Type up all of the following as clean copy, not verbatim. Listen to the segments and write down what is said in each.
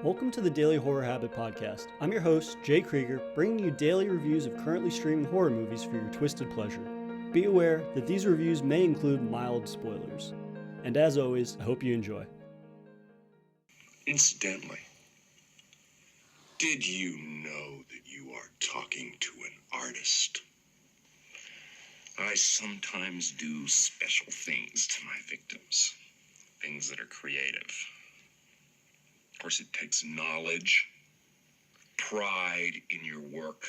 Welcome to the Daily Horror Habit Podcast. I'm your host, Jay Krieger, bringing you daily reviews of currently streaming horror movies for your twisted pleasure. Be aware that these reviews may include mild spoilers. And as always, I hope you enjoy. Incidentally, did you know that you are talking to an artist? I sometimes do special things to my victims, things that are creative. Of course, it takes knowledge, pride in your work.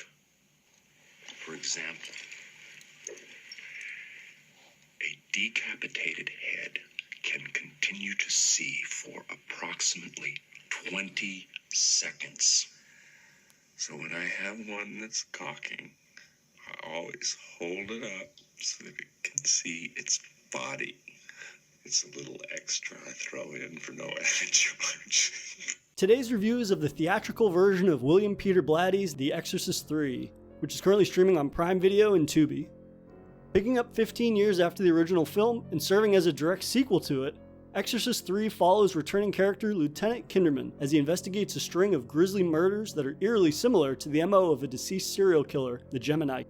For example, a decapitated head can continue to see for approximately 20 seconds. So when I have one that's cocking, I always hold it up so that it can see its body. It's a little extra I throw in for no extra charge. Today's review is of the theatrical version of William Peter Blatty's The Exorcist 3, which is currently streaming on Prime Video and Tubi. Picking up 15 years after the original film and serving as a direct sequel to it, Exorcist 3 follows returning character Lieutenant Kinderman as he investigates a string of grisly murders that are eerily similar to the MO of a deceased serial killer, the Gemini.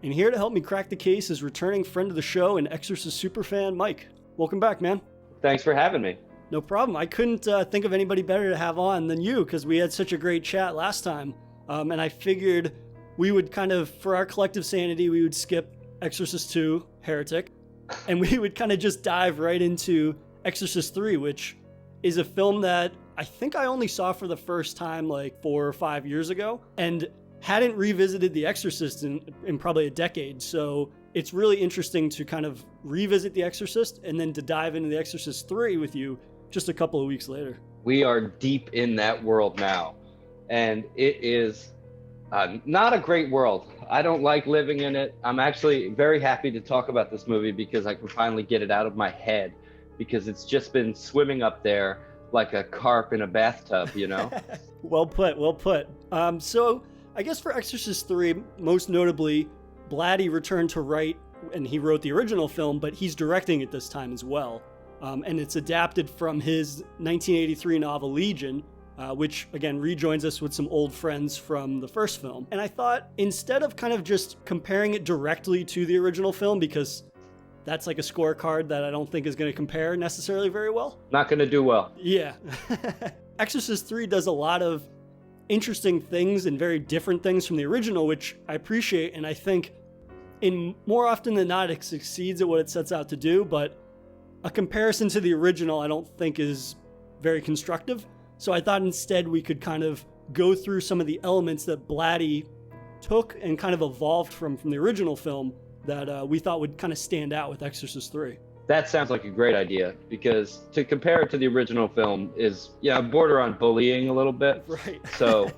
And here to help me crack the case is returning friend of the show and Exorcist superfan, Mike. Welcome back, man. Thanks for having me. No problem. I couldn't think of anybody better to have on than you because we had such a great chat last time. And I figured we would kind of, for our collective sanity, we would skip Exorcist 2, Heretic, and we would kind of just dive right into Exorcist 3, which is a film that I think I only saw for the first time like 4 or 5 years ago and hadn't revisited The Exorcist in probably a decade. So it's really interesting to kind of revisit The Exorcist and then to dive into The Exorcist 3 with you just a couple of weeks later. We are deep in that world now, and it is not a great world. I don't like living in it. I'm actually very happy to talk about this movie because I can finally get it out of my head, because it's just been swimming up there like a carp in a bathtub, you know? Well put. So I guess for Exorcist 3, most notably, Blatty returned to write, and he wrote the original film, but he's directing it this time as well. And it's adapted from his 1983 novel Legion, which again rejoins us with some old friends from the first film. And I thought, instead of kind of just comparing it directly to the original film, because that's like a scorecard that I don't think is going to compare necessarily very well. Not going to do well. Yeah. Exorcist 3 does a lot of interesting things and very different things from the original, which I appreciate, and I think in more often than not it succeeds at what it sets out to do, but a comparison to the original I don't think is very constructive. So I thought instead we could kind of go through some of the elements that Blatty took and kind of evolved from the original film that we thought would kind of stand out with Exorcist 3. That sounds like a great idea, because to compare it to the original film is, border on bullying a little bit. Right. So,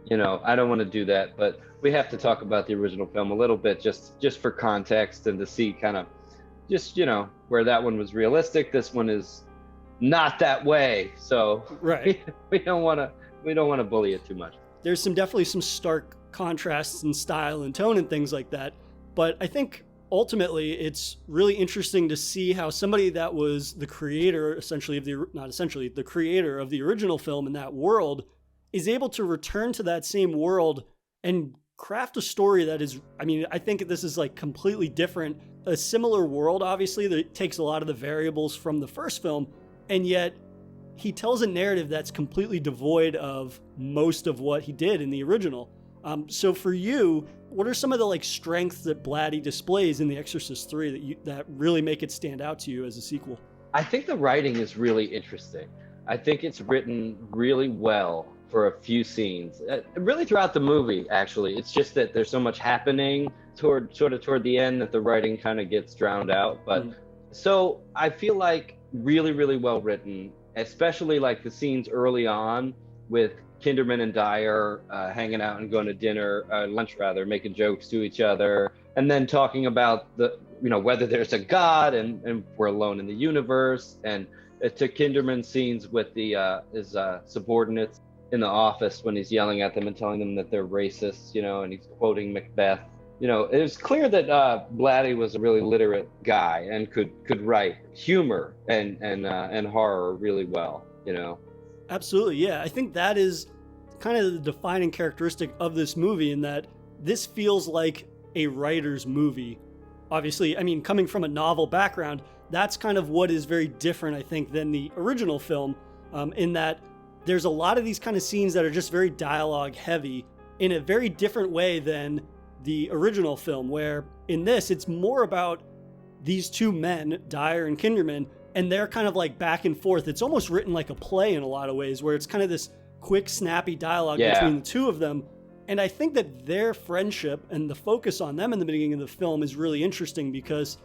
I don't want to do that, but we have to talk about the original film a little bit just for context and to see kind of just, where that one was realistic. This one is not that way. So right. we don't want to bully it too much. There's definitely some stark contrasts in style and tone and things like that. But I think ultimately it's really interesting to see how somebody that was the creator, the creator of the original film in that world is able to return to that same world and craft a story that is, I think this is like completely different. A similar world, obviously, that takes a lot of the variables from the first film, and yet he tells a narrative that's completely devoid of most of what he did in the original. So for you, what are some of the strengths that Blatty displays in The Exorcist 3 that really make it stand out to you as a sequel? I think the writing is really interesting. I think it's written really well for a few scenes, really throughout the movie, actually. It's just that there's so much happening toward the end that the writing kind of gets drowned out. But So I feel like really, really well written, especially like the scenes early on with Kinderman and Dyer hanging out and going to lunch rather, making jokes to each other, and then talking about whether there's a God and we're alone in the universe, and to Kinderman's scenes with his subordinates in the office when he's yelling at them and telling them that they're racist, and he's quoting Macbeth. It was clear that Blatty was a really literate guy and could write humor and horror really well. Absolutely, yeah. I think that is kind of the defining characteristic of this movie, in that this feels like a writer's movie. Obviously, I mean, coming from a novel background, that's kind of what is very different, I think, than the original film, in that there's a lot of these kind of scenes that are just very dialogue heavy in a very different way than the original film, where in this, it's more about these two men, Dyer and Kinderman, and they're kind of like back and forth. It's almost written like a play in a lot of ways, where it's kind of this quick, snappy dialogue between the two of them. And I think that their friendship and the focus on them in the beginning of the film is really interesting, because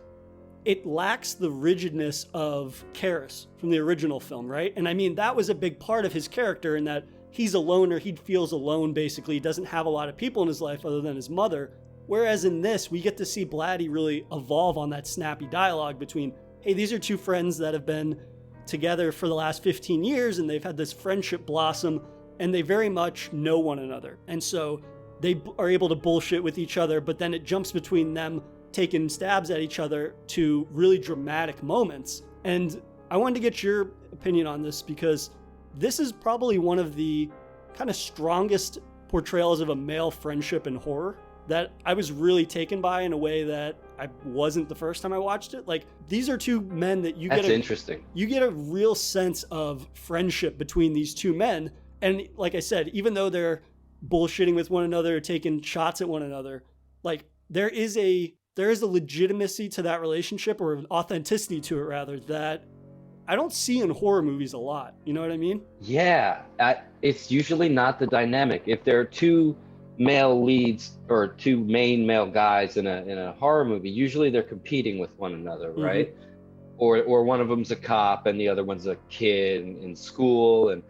it lacks the rigidness of Karras from the original film, right? And I mean, that was a big part of his character, in that he's a loner. He feels alone, basically. He doesn't have a lot of people in his life other than his mother. Whereas in this, we get to see Blatty really evolve on that snappy dialogue between, hey, these are two friends that have been together for the last 15 years, and they've had this friendship blossom, and they very much know one another. And so they are able to bullshit with each other, but then it jumps between them taking stabs at each other to really dramatic moments. And I wanted to get your opinion on this, because this is probably one of the kind of strongest portrayals of a male friendship in horror that I was really taken by in a way that I wasn't the first time I watched it. Like, these are two men that That's interesting. You get a real sense of friendship between these two men. And like I said, even though they're bullshitting with one another, taking shots at one another, like there is a legitimacy to that relationship, or an authenticity to it rather, that I don't see in horror movies a lot. You know what I mean? Yeah, it's usually not the dynamic. If there are two male leads or two main male guys in a horror movie, usually they're competing with one another, right? Or one of them's a cop and the other one's a kid in school, and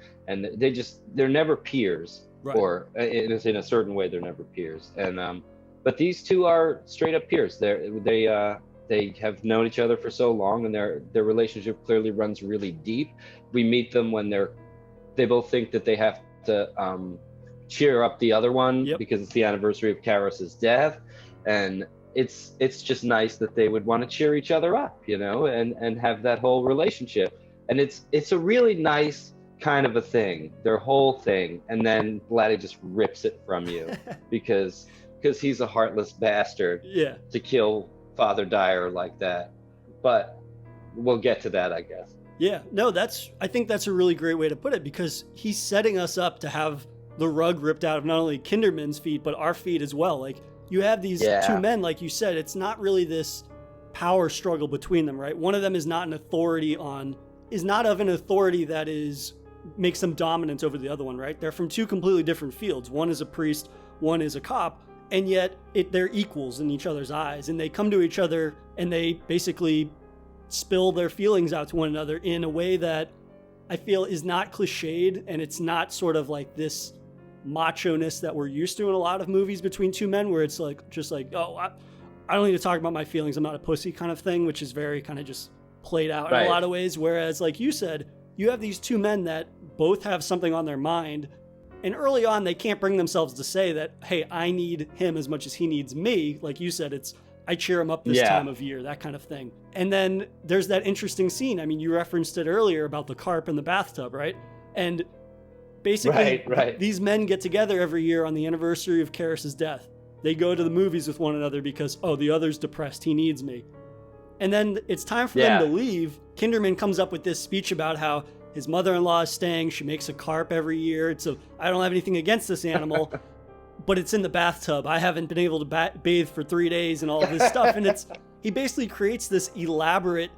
they're never peers, right? Or in a certain way, they're never peers. And but these two are straight up peers. They have known each other for so long, and their relationship clearly runs really deep. We meet them when they both think that they have to cheer up the other one, because it's the anniversary of Karras's death, and it's just nice that they would want to cheer each other up, you know, and have that whole relationship. And it's a really nice kind of a thing, their whole thing. And then Blatty just rips it from you because he's a heartless bastard to kill Father Dyer like that. But we'll get to that, I guess. Yeah, no, I think that's a really great way to put it, because he's setting us up to have the rug ripped out of not only Kinderman's feet, but our feet as well. Like, you have these two men, like you said, it's not really this power struggle between them, right? One of them is not of an authority that makes them dominant over the other one, right? They're from two completely different fields. One is a priest, one is a cop, and yet they're equals in each other's eyes, and they come to each other and they basically spill their feelings out to one another in a way that I feel is not cliched, and it's not sort of like this macho-ness that we're used to in a lot of movies between two men, where it's like just like, oh, I don't need to talk about my feelings, I'm not a pussy kind of thing, which is very kind of just played out in a lot of ways. Whereas, like you said, you have these two men that both have something on their mind, and early on they can't bring themselves to say that, hey, I need him as much as he needs me. Like you said, it's I cheer him up this time of year, that kind of thing. And then there's that interesting scene. I mean, you referenced it earlier about the carp in the bathtub, right? And basically, these men get together every year on the anniversary of Karras's death. They go to the movies with one another because, oh, the other's depressed, he needs me. And then it's time for them to leave. Kinderman comes up with this speech about how his mother-in-law is staying. She makes a carp every year. So I don't have anything against this animal, but it's in the bathtub. I haven't been able to bathe for 3 days and all of this stuff. And he basically creates this elaborate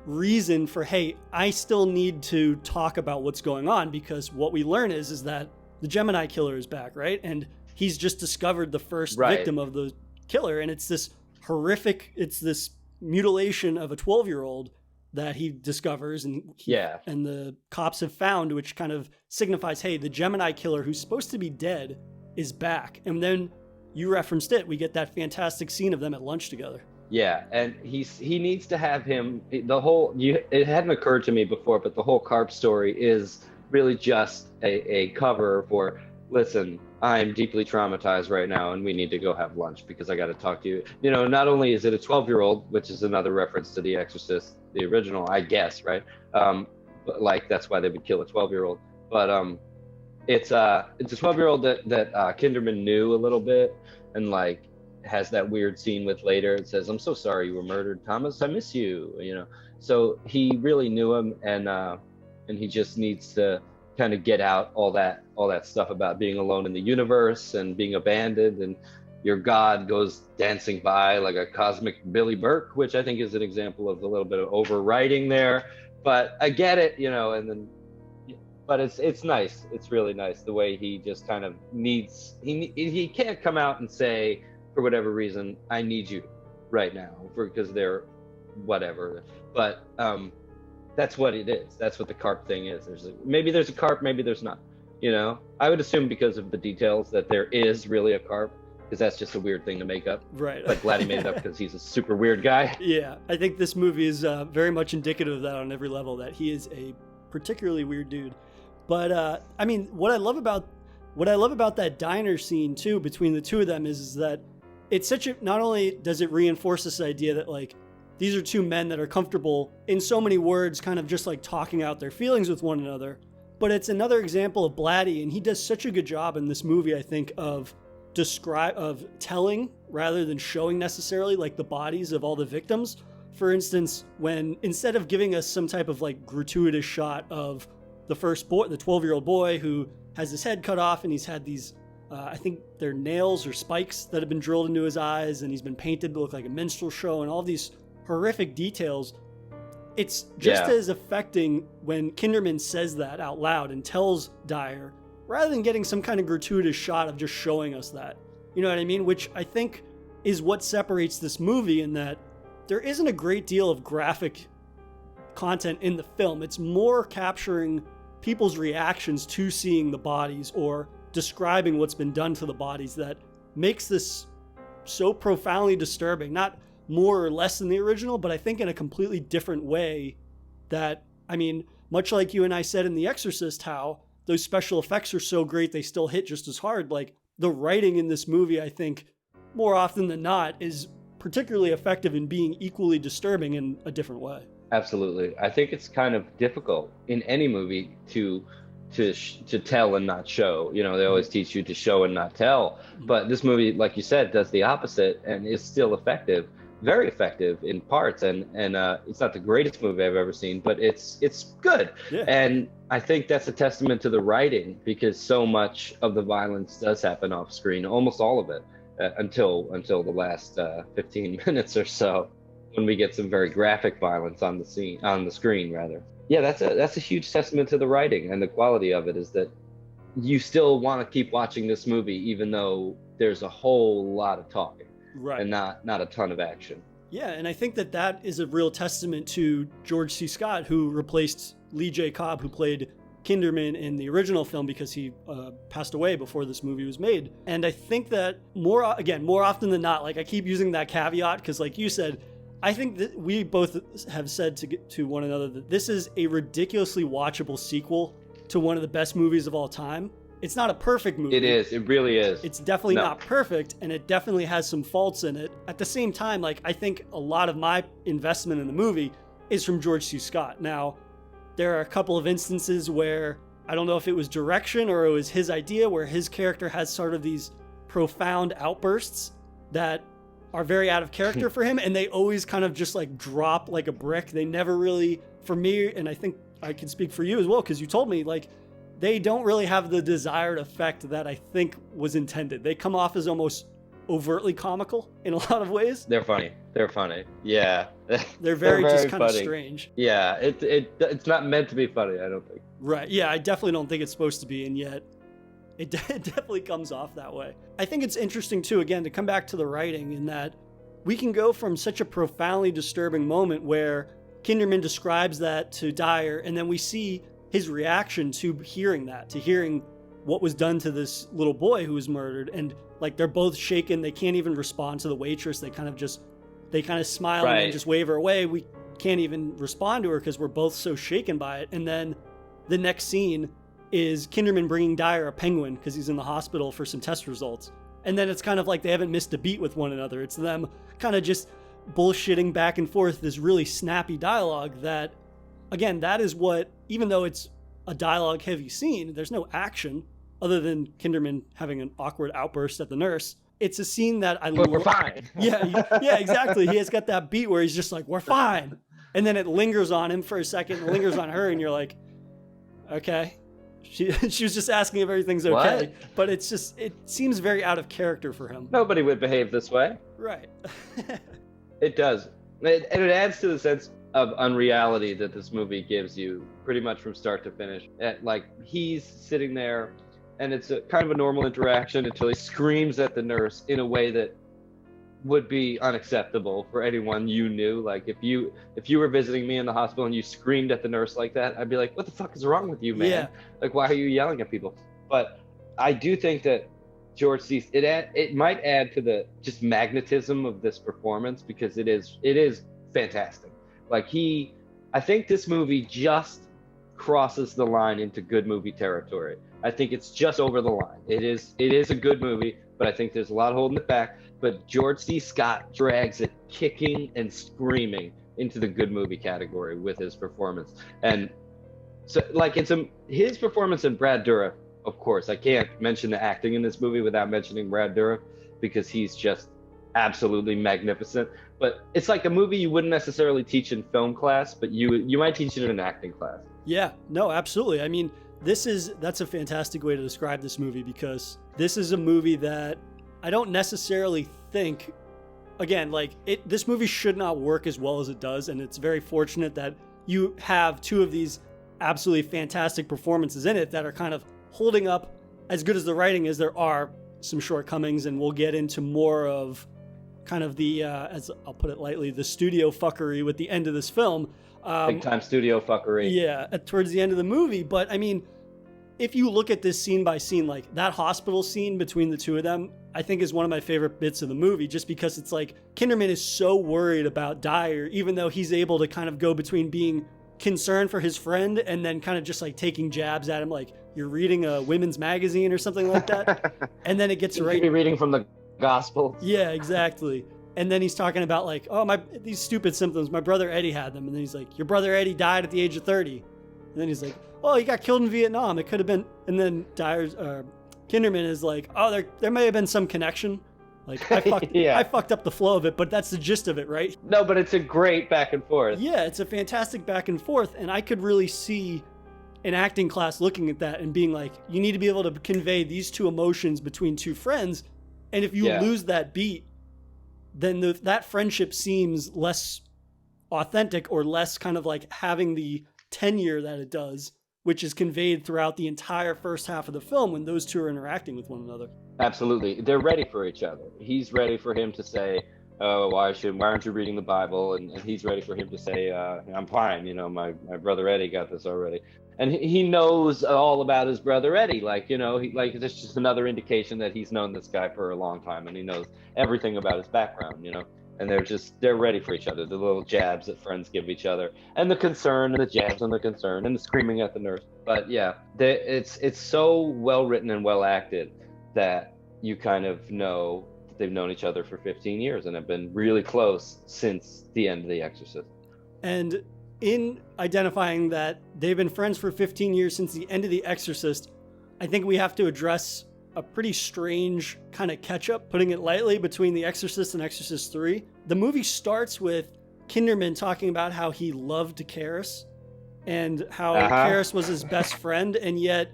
reason for, hey, I still need to talk about what's going on, because what we learn is that the Gemini killer is back, right? And he's just discovered the first victim of the killer, and it's this horrific, it's this mutilation of a 12-year-old that he discovers, and and the cops have found, which kind of signifies, hey, the Gemini killer who's supposed to be dead is back. And then you referenced it, we get that fantastic scene of them at lunch together. Yeah, and he needs to have him, it hadn't occurred to me before, but the whole carp story is really just a cover for, listen, I'm deeply traumatized right now and we need to go have lunch because I got to talk to you. You know, not only is it a 12-year-old, which is another reference to The Exorcist, the original, I guess, right? But like, that's why they would kill a 12-year-old. But it's a 12-year-old that Kinderman knew a little bit, and like has that weird scene with later. It says, "I'm so sorry you were murdered, Thomas. I miss you." You know, so he really knew him, and he just needs to kind of get out all that stuff about being alone in the universe and being abandoned, and your God goes dancing by like a cosmic Billy Burke, which I think is an example of a little bit of overwriting there. But I get it, you know, and then. But it's nice. It's really nice the way he just kind of he can't come out and say for whatever reason I need you right now because they're whatever. But that's what it is. That's what the carp thing is. Maybe there's a carp, maybe there's not. You know, I would assume because of the details that there is really a carp, because that's just a weird thing to make up. Right. But glad he made it up because he's a super weird guy. Yeah, I think this movie is very much indicative of that on every level, that he is a particularly weird dude. But I mean, what I love about that diner scene too between the two of them is that it's not only does it reinforce this idea that like these are two men that are comfortable in so many words kind of just like talking out their feelings with one another, but it's another example of Blatty, and he does such a good job in this movie, I think, of telling rather than showing necessarily like the bodies of all the victims. For instance, when instead of giving us some type of like gratuitous shot of the first boy, the 12-year-old boy who has his head cut off and he's had these, I think they're nails or spikes that have been drilled into his eyes, and he's been painted to look like a minstrel show and all these horrific details. It's just as affecting when Kinderman says that out loud and tells Dyer, rather than getting some kind of gratuitous shot of just showing us that. You know what I mean? Which I think is what separates this movie, in that there isn't a great deal of graphic content in the film. It's more capturing people's reactions to seeing the bodies or describing what's been done to the bodies that makes this so profoundly disturbing. Not more or less than the original, but I think in a completely different way. That, I mean, much like you and I said in The Exorcist, how those special effects are so great they still hit just as hard. Like, the writing in this movie, I think, more often than not, is particularly effective in being equally disturbing in a different way. Absolutely. I think it's kind of difficult in any movie to tell and not show. You know, they always teach you to show and not tell. But this movie, like you said, does the opposite and is still effective, very effective in parts. And it's not the greatest movie I've ever seen, but it's good. Yeah. And I think that's a testament to the writing, because so much of the violence does happen off screen, almost all of it, until the last 15 minutes or so, when we get some very graphic violence on the screen rather. Yeah, that's a huge testament to the writing, and the quality of it is that you still want to keep watching this movie even though there's a whole lot of talking, right, and not a ton of action. Yeah, and I think that is a real testament to George C. Scott, who replaced Lee J. Cobb, who played Kinderman in the original film, because he passed away before this movie was made. And I think that more often than not, like I keep using that caveat because, like you said, I think that we both have said to one another that this is a ridiculously watchable sequel to one of the best movies of all time. It's not a perfect movie. It is. It really is. It's definitely not perfect, and it definitely has some faults in it. At the same time, like, I think a lot of my investment in the movie is from George C. Scott. Now, there are a couple of instances where I don't know if it was direction or it was his idea, where his character has sort of these profound outbursts that are very out of character for him, and they always kind of just like drop like a brick. They never really, for me, and I think I can speak for you as well, because you told me, like, they don't really have the desired effect that I think was intended. They come off as almost overtly comical in a lot of ways. They're funny. Yeah. They're very just kind funny. Of strange. Yeah, it's not meant to be funny, I don't think. Right, yeah, I definitely don't think it's supposed to be, and yet it definitely comes off that way. I think it's interesting, too, again, to come back to the writing, in that we can go from such a profoundly disturbing moment where Kinderman describes that to Dyer, and then we see his reaction to hearing that, to hearing what was done to this little boy who was murdered. And like, they're both shaken. They can't even respond to the waitress. They kind of smile, right, and then just wave her away. We can't even respond to her because we're both so shaken by it. And then the next scene is Kinderman bringing Dyer a penguin because he's in the hospital for some test results. And then it's kind of like they haven't missed a beat with one another. It's them kind of just bullshitting back and forth, this really snappy dialogue that, again, that is what, even though it's a dialogue heavy scene. There's no action other than Kinderman having an awkward outburst at the nurse. It's a scene that We're fine. Yeah, exactly. He has got that beat where he's just like, we're fine. And then it lingers on him for a second, and lingers on her, and you're like, okay. She was just asking if everything's okay. What? But it seems very out of character for him. Nobody would behave this way. Right. It does. And it adds to the sense of unreality that this movie gives you pretty much from start to finish. Like, he's sitting there, and it's a kind of a normal interaction until he screams at the nurse in a way that would be unacceptable for anyone you knew. Like, if you were visiting me in the hospital and you screamed at the nurse like that, I'd be like, what the fuck is wrong with you, man? Yeah. Like, why are you yelling at people? But I do think that George C. It might add to the just magnetism of this performance, because it is fantastic. Like, I think this movie just crosses the line into good movie territory. I think it's just over the line. It is a good movie, but I think there's a lot holding it back. But George C. Scott drags it kicking and screaming into the good movie category with his performance. And so, like, his performance and Brad Dourif, of course. I can't mention the acting in this movie without mentioning Brad Dourif, because he's just absolutely magnificent. But it's like a movie you wouldn't necessarily teach in film class, but you might teach it in an acting class. Yeah, no, absolutely. I mean, that's a fantastic way to describe this movie, because this is a movie that I don't necessarily think, again, like, this movie should not work as well as it does, and it's very fortunate that you have two of these absolutely fantastic performances in it that are kind of holding up. As good as the writing is, there are some shortcomings, and we'll get into more of kind of the, as I'll put it lightly, the studio fuckery with the end of this film. Big time studio fuckery. Yeah, towards the end of the movie. But I mean, if you look at this scene by scene, like that hospital scene between the two of them, I think is one of my favorite bits of the movie, just because it's like Kinderman is so worried about Dyer, even though he's able to kind of go between being concerned for his friend and then kind of just like taking jabs at him, like you're reading a women's magazine or something like that. And then it gets right. You're reading from the gospel. Yeah, exactly. And then he's talking about like, oh, these stupid symptoms. My brother Eddie had them. And then he's like, your brother Eddie died at the age of 30. And then he's like, oh, he got killed in Vietnam. It could have been. And then Kinderman is like, oh, there may have been some connection. Like, I fucked up the flow of it, but that's the gist of it, right? No, but it's a great back and forth. Yeah, it's a fantastic back and forth. And I could really see an acting class looking at that and being like, you need to be able to convey these two emotions between two friends. And if you lose that beat, then that friendship seems less authentic, or less kind of like having the tenure that it does, which is conveyed throughout the entire first half of the film when those two are interacting with one another. Absolutely. They're ready for each other. He's ready for him to say, oh, why aren't you reading the Bible? And he's ready for him to say, I'm fine. You know, my brother Eddie got this already. And he knows all about his brother Eddie. Like, you know, it's just another indication that he's known this guy for a long time, and he knows everything about his background, you know. And they're ready for each other. The little jabs that friends give each other, and the concern, and the jabs and the concern, and the screaming at the nurse. But yeah, it's so well written and well acted that you kind of know that they've known each other for 15 years and have been really close since the end of The Exorcist. And in identifying that they've been friends for 15 years since the end of The Exorcist, I think we have to address a pretty strange kind of catch-up, putting it lightly, between The Exorcist and Exorcist 3. The movie starts with Kinderman talking about how he loved Karis and how Karis was his best friend, and yet,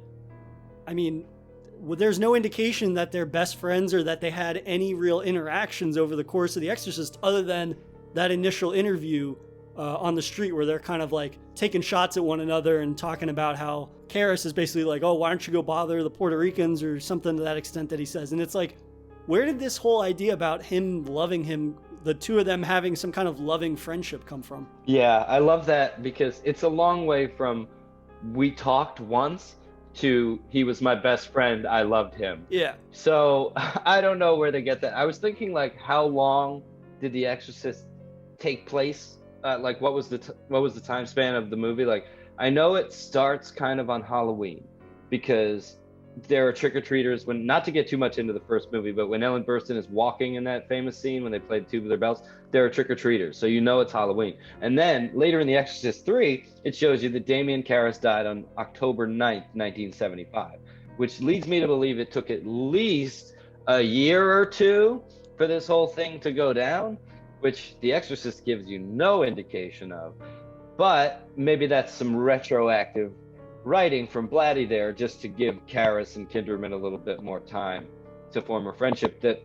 I mean, there's no indication that they're best friends or that they had any real interactions over the course of The Exorcist, other than that initial interview on the street where they're kind of like taking shots at one another and talking about how Karis is basically like, oh, why don't you go bother the Puerto Ricans, or something to that extent that he says. And it's like, where did this whole idea about him loving him, the two of them having some kind of loving friendship, come from? Yeah, I love that, because it's a long way from we talked once to he was my best friend, I loved him. Yeah. So I don't know where they get that. I was thinking, like, how long did The Exorcist take place? Like, what was the time span of the movie? Like, I know it starts kind of on Halloween, because there are trick-or-treaters when, not to get too much into the first movie, but when Ellen Burstyn is walking in that famous scene when they play Tubular Bells, there are trick-or-treaters, so you know it's Halloween. And then later in The Exorcist 3, it shows you that Damien Karras died on October 9th, 1975, which leads me to believe it took at least a year or two for this whole thing to go down, which The Exorcist gives you no indication of. But maybe that's some retroactive writing from Blatty there, just to give Karras and Kinderman a little bit more time to form a friendship that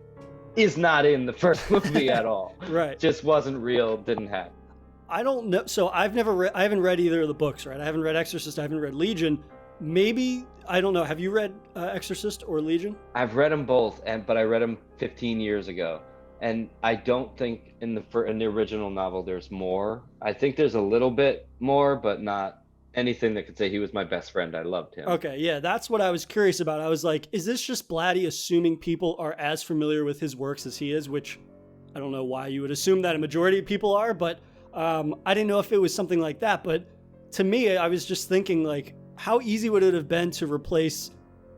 is not in the first movie at all. Right. Just wasn't real, didn't happen. I don't know. So I haven't read either of the books, right? I haven't read Exorcist. I haven't read Legion. Maybe, I don't know. Have you read Exorcist or Legion? I've read them both, but I read them 15 years ago. And I don't think in the original novel there's more. I think there's a little bit more, but not anything that could say he was my best friend. I loved him. Okay, yeah, that's what I was curious about. I was like, is this just Blatty assuming people are as familiar with his works as he is? Which I don't know why you would assume that a majority of people are, but I didn't know if it was something like that. But to me, I was just thinking, like, how easy would it have been to replace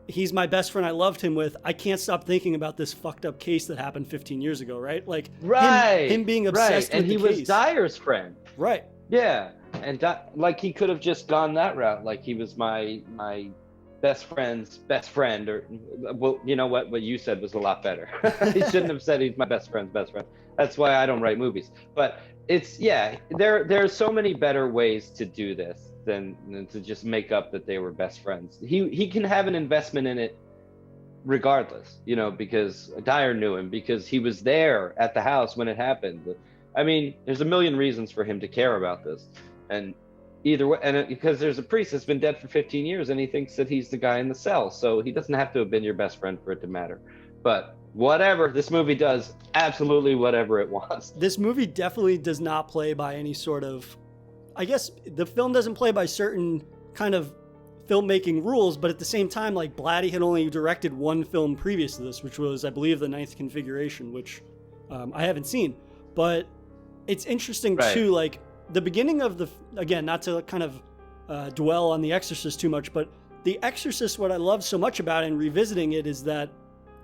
"he's my best friend, I loved him" with "I can't stop thinking about this fucked up case that happened 15 years ago," right? Like, him being obsessed with the case. And he was Dyer's friend. Right. Yeah. And like, he could have just gone that route. Like, he was my best friend's best friend, or, well, you know what you said was a lot better. He shouldn't have said he's my best friend's best friend. That's why I don't write movies. But it's, yeah, there's so many better ways to do this than to just make up that they were best friends. He can have an investment in it regardless, you know, because Dyer knew him, because he was there at the house when it happened. I mean, there's a million reasons for him to care about this. And either way, because there's a priest that's been dead for 15 years and he thinks that he's the guy in the cell. So he doesn't have to have been your best friend for it to matter. But whatever, this movie does absolutely whatever it wants. This movie definitely does not play by any sort of, I guess the film doesn't play by certain kind of filmmaking rules, but at the same time, like, Blatty had only directed one film previous to this, which was, I believe, The Ninth Configuration, which I haven't seen. But it's interesting, right, too, like, the beginning of again, not to kind of dwell on The Exorcist too much, but The Exorcist, what I love so much about it and revisiting it is that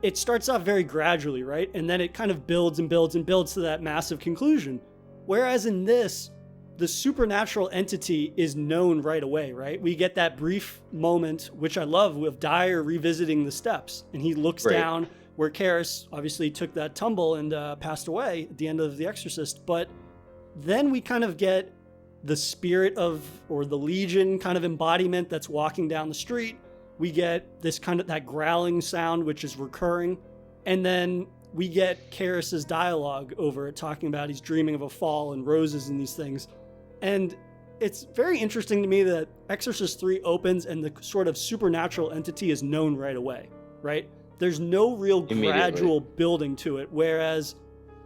it starts off very gradually, right? And then it kind of builds and builds and builds to that massive conclusion. Whereas in this, the supernatural entity is known right away, right? We get that brief moment, which I love, of Dyer revisiting the steps. And he looks down where Karras obviously took that tumble and passed away at the end of The Exorcist. But then we kind of get the spirit of, or the Legion kind of embodiment that's walking down the street. We get this kind of, that growling sound, which is recurring. And then we get Karras's dialogue over it, talking about he's dreaming of a fall and roses and these things. And it's very interesting to me that Exorcist 3 opens and the sort of supernatural entity is known right away, right? There's no real gradual building to it. Whereas,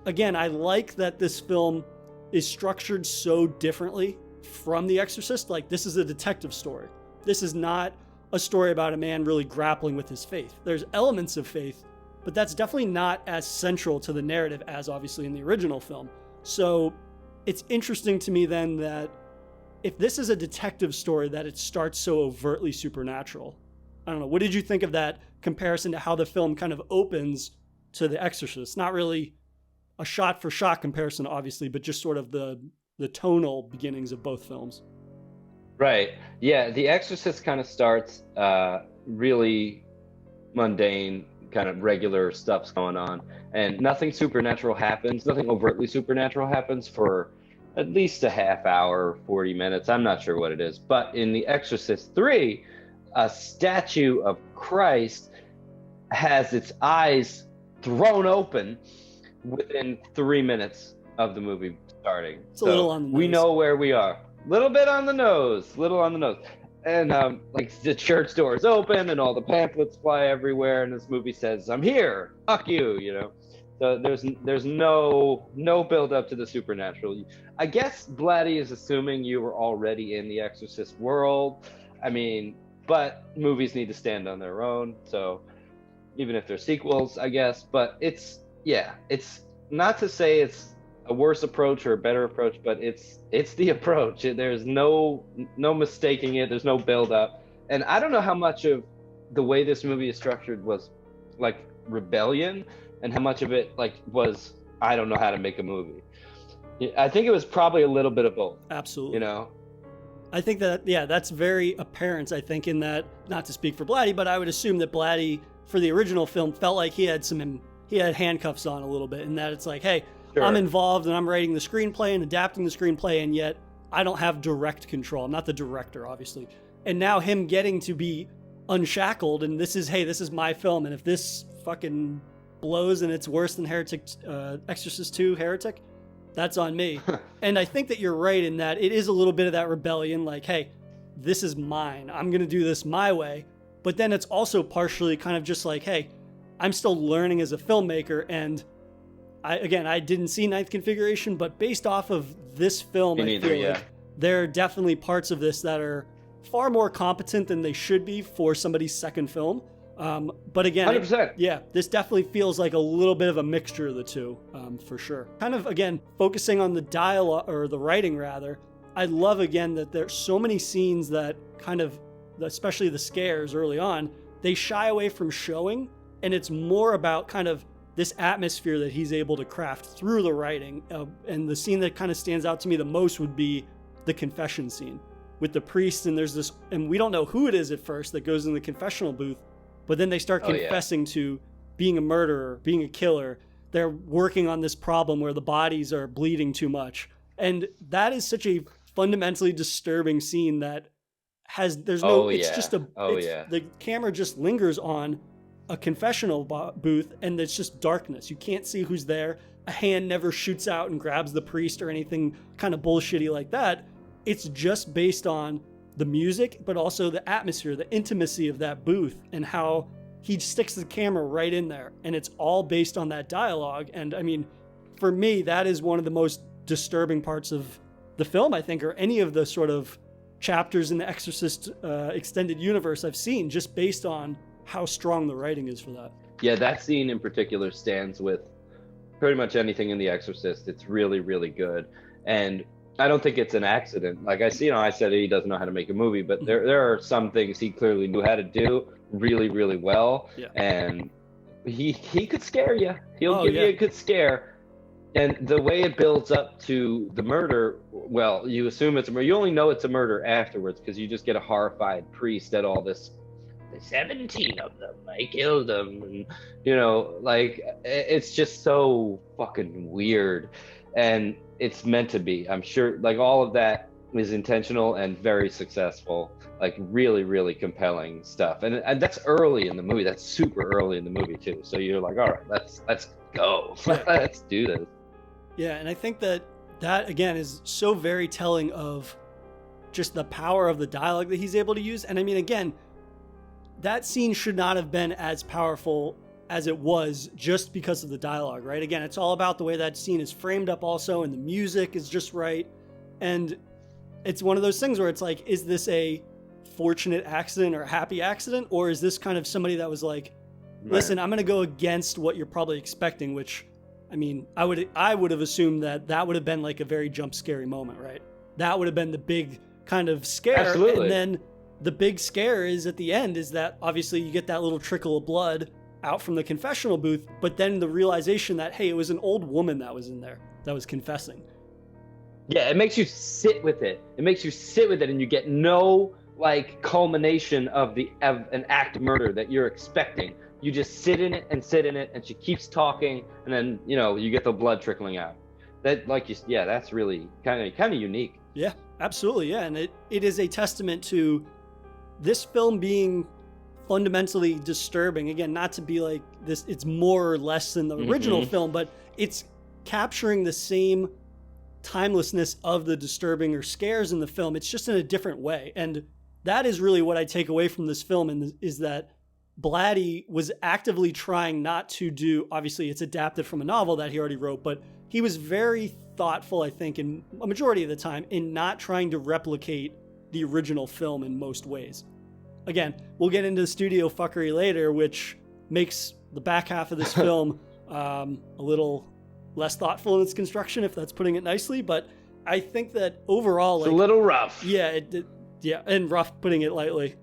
again, I like that this film is structured so differently from The Exorcist. Like, this is a detective story. This is not a story about a man really grappling with his faith. There's elements of faith, but that's definitely not as central to the narrative as obviously in the original film. So it's interesting to me then that if this is a detective story, that it starts so overtly supernatural. I don't know. What did you think of that comparison to how the film kind of opens to The Exorcist? Not really a shot-for-shot comparison, obviously, but just sort of the tonal beginnings of both films. Right. Yeah, The Exorcist kind of starts really mundane, kind of regular stuff's going on, and nothing supernatural happens. Nothing overtly supernatural happens for at least a half hour, 40 minutes. I'm not sure what it is. But in The Exorcist 3, a statue of Christ has its eyes thrown open within 3 minutes of the movie starting. It's a little on the nose. We know where we are. Little bit on the nose. And like, the church doors open and all the pamphlets fly everywhere, and this movie says, "I'm here, fuck you," you know. So there's no build up to the supernatural. I guess Blatty is assuming you were already in the Exorcist world. I mean, but movies need to stand on their own, so even if they're sequels, I guess. But it's not to say it's a worse approach or a better approach, but it's the approach. There's no mistaking it. There's no build up. And I don't know how much of the way this movie is structured was like rebellion, and how much of it like was I don't know how to make a movie. I think it was probably a little bit of both. Absolutely. You know? I think that, yeah, that's very apparent, I think, in that, not to speak for Blatty, but I would assume that Blatty, for the original film, felt like he had handcuffs on a little bit, in that it's like, hey, sure, I'm involved and I'm writing the screenplay and adapting the screenplay, and yet I don't have direct control. I'm not the director, obviously. And now him getting to be unshackled, and this is my film, and if this fucking blows and it's worse than Exorcist 2 Heretic, that's on me. And I think that you're right in that it is a little bit of that rebellion, like, hey, this is mine. I'm going to do this my way. But then it's also partially kind of just like, hey, I'm still learning as a filmmaker. And I didn't see Ninth Configuration, but based off of this film, I feel like there are definitely parts of this that are far more competent than they should be for somebody's second film. But again, 100%. This definitely feels like a little bit of a mixture of the two, for sure. Kind of, again, focusing on the dialogue, or the writing rather, I love, again, that there's so many scenes that kind of, especially the scares early on, they shy away from showing, and it's more about kind of this atmosphere that he's able to craft through the writing. And the scene that kind of stands out to me the most would be the confession scene with the priest, and there's this, and we don't know who it is at first that goes in the confessional booth, but then they start confessing to being a murderer, being a killer. They're working on this problem where the bodies are bleeding too much. And that is such a fundamentally disturbing scene that the camera just lingers on a confessional booth, and it's just darkness. You can't see who's there. A hand never shoots out and grabs the priest or anything kind of bullshitty like that. It's just based on the music, but also the atmosphere, the intimacy of that booth, and how he sticks the camera right in there. And it's all based on that dialogue. And I mean, for me, that is one of the most disturbing parts of the film, I think, or any of the sort of chapters in the Exorcist extended universe I've seen, just based on how strong the writing is for that. Yeah, that scene in particular stands with pretty much anything in The Exorcist. It's really, really good. And I don't think it's an accident. Like I said he doesn't know how to make a movie, but there are some things he clearly knew how to do really, really well. Yeah. And he could scare you. He'll give you a good scare. And the way it builds up to the murder, well, you assume it's a murder. You only know it's a murder afterwards, because you just get a horrified priest at all this. 17 of them, I killed them. And, like, it's just so fucking weird. And it's meant to be. I'm sure, like, all of that is intentional and very successful. Like, really, really compelling stuff. And that's early in the movie. That's super early in the movie too. So you're like, all right, let's go. Let's do this. Yeah, and I think that again is so very telling of just the power of the dialogue that he's able to use. And I mean, again, that scene should not have been as powerful as it was just because of the dialogue, right? Again, it's all about the way that scene is framed up also, and the music is just right. And it's one of those things where it's like, is this a fortunate accident or a happy accident? Or is this kind of somebody that was like, listen, I'm going to go against what you're probably expecting, which, I mean, I would have assumed that would have been like a very jump scary moment, right? That would have been the big kind of scare. Absolutely. And then the big scare is at the end is that obviously you get that little trickle of blood out from the confessional booth, but then the realization that, hey, it was an old woman that was in there that was confessing. Yeah, it makes you sit with it. And you get no like culmination of an act of murder that you're expecting. You just sit in it, and she keeps talking, and then you get the blood trickling out. That, that's really kind of unique. Yeah, absolutely. Yeah, and it is a testament to this film being fundamentally disturbing. Again, not to be like this, it's more or less than the original film, but it's capturing the same timelessness of the disturbing or scares in the film. It's just in a different way. And that is really what I take away from this film, is that Blatty was actively trying not to do, obviously it's adapted from a novel that he already wrote, but he was very thoughtful, I think, in a majority of the time, in not trying to replicate the original film in most ways. Again, we'll get into the studio fuckery later, which makes the back half of this film a little less thoughtful in its construction, if that's putting it nicely. But I think that overall, it's a little rough. Yeah, and rough, putting it lightly.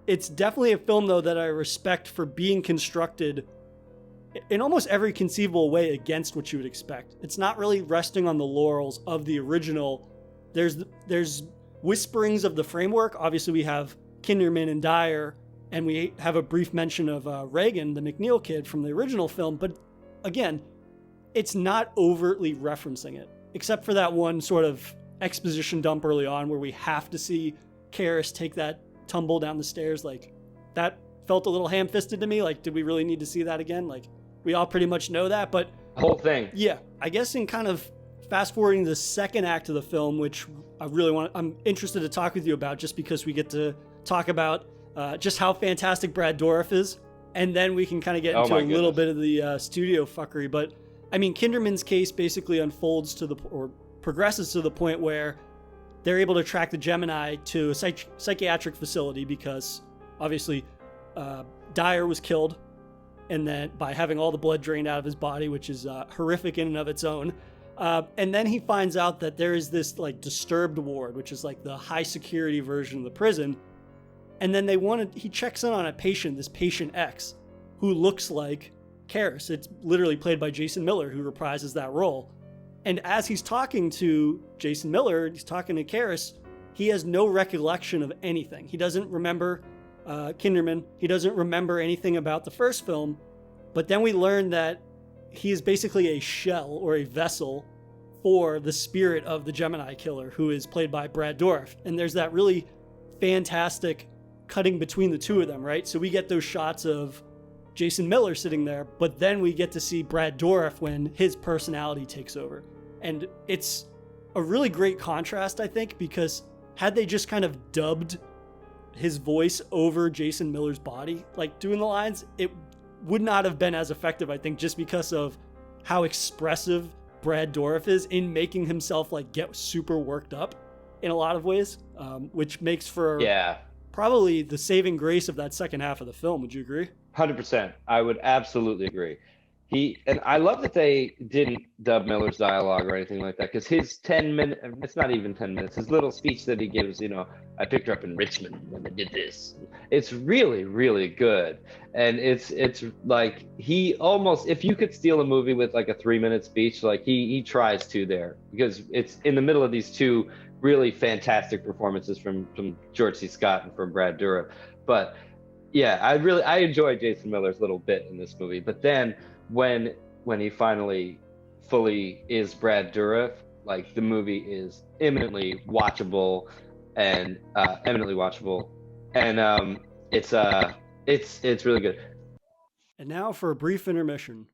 It's definitely a film, though, that I respect for being constructed in almost every conceivable way against what you would expect. It's not really resting on the laurels of the original. There's whisperings of the framework. Obviously, we have Kinderman and Dyer, and we have a brief mention of Reagan, the McNeil kid from the original film. But again, it's not overtly referencing it, except for that one sort of exposition dump early on where we have to see Karras take that tumble down the stairs. Like, that felt a little ham-fisted to me. Like, did we really need to see that again? Like, we all pretty much know that, but whole thing. Yeah, I guess in kind of fast forwarding to the second act of the film, which I'm interested to talk with you about, just because we get to talk about just how fantastic Brad Dourif is, and then we can kind of get into a little bit of the studio fuckery. But I mean, Kinderman's case basically unfolds or progresses to the point where they're able to track the Gemini to a psychiatric facility because obviously Dyer was killed, and then by having all the blood drained out of his body, which is horrific in and of its own. And then he finds out that there is this like disturbed ward, which is like the high security version of the prison. And then he checks in on a patient, this patient X, who looks like Karras. It's literally played by Jason Miller, who reprises that role. And as he's talking to Jason Miller, he's talking to Karras, he has no recollection of anything. He doesn't remember Kinderman. He doesn't remember anything about the first film. But then we learn that he is basically a shell or a vessel for the spirit of the Gemini killer, who is played by Brad Dourif. And there's that really fantastic cutting between the two of them, right? So we get those shots of Jason Miller sitting there, but then we get to see Brad Dourif when his personality takes over. And it's a really great contrast, I think, because had they just kind of dubbed his voice over Jason Miller's body, like doing the lines, it would not have been as effective, I think, just because of how expressive Brad Dourif is in making himself like get super worked up in a lot of ways, which makes for probably the saving grace of that second half of the film. Would you agree? 100%. I would absolutely agree. And I love that they didn't dub Miller's dialogue or anything like that, because his 10-minute, it's not even 10 minutes, his little speech that he gives, I picked her up in Richmond when they did this. It's really, really good. And it's like he almost, if you could steal a movie with like a 3-minute speech, like he tries to there, because it's in the middle of these two really fantastic performances from George C. Scott and from Brad Dourif. But yeah, I enjoyed Jason Miller's little bit in this movie. But then when he finally fully is Brad Dourif, like the movie is eminently watchable, and it's really good. And now for a brief intermission.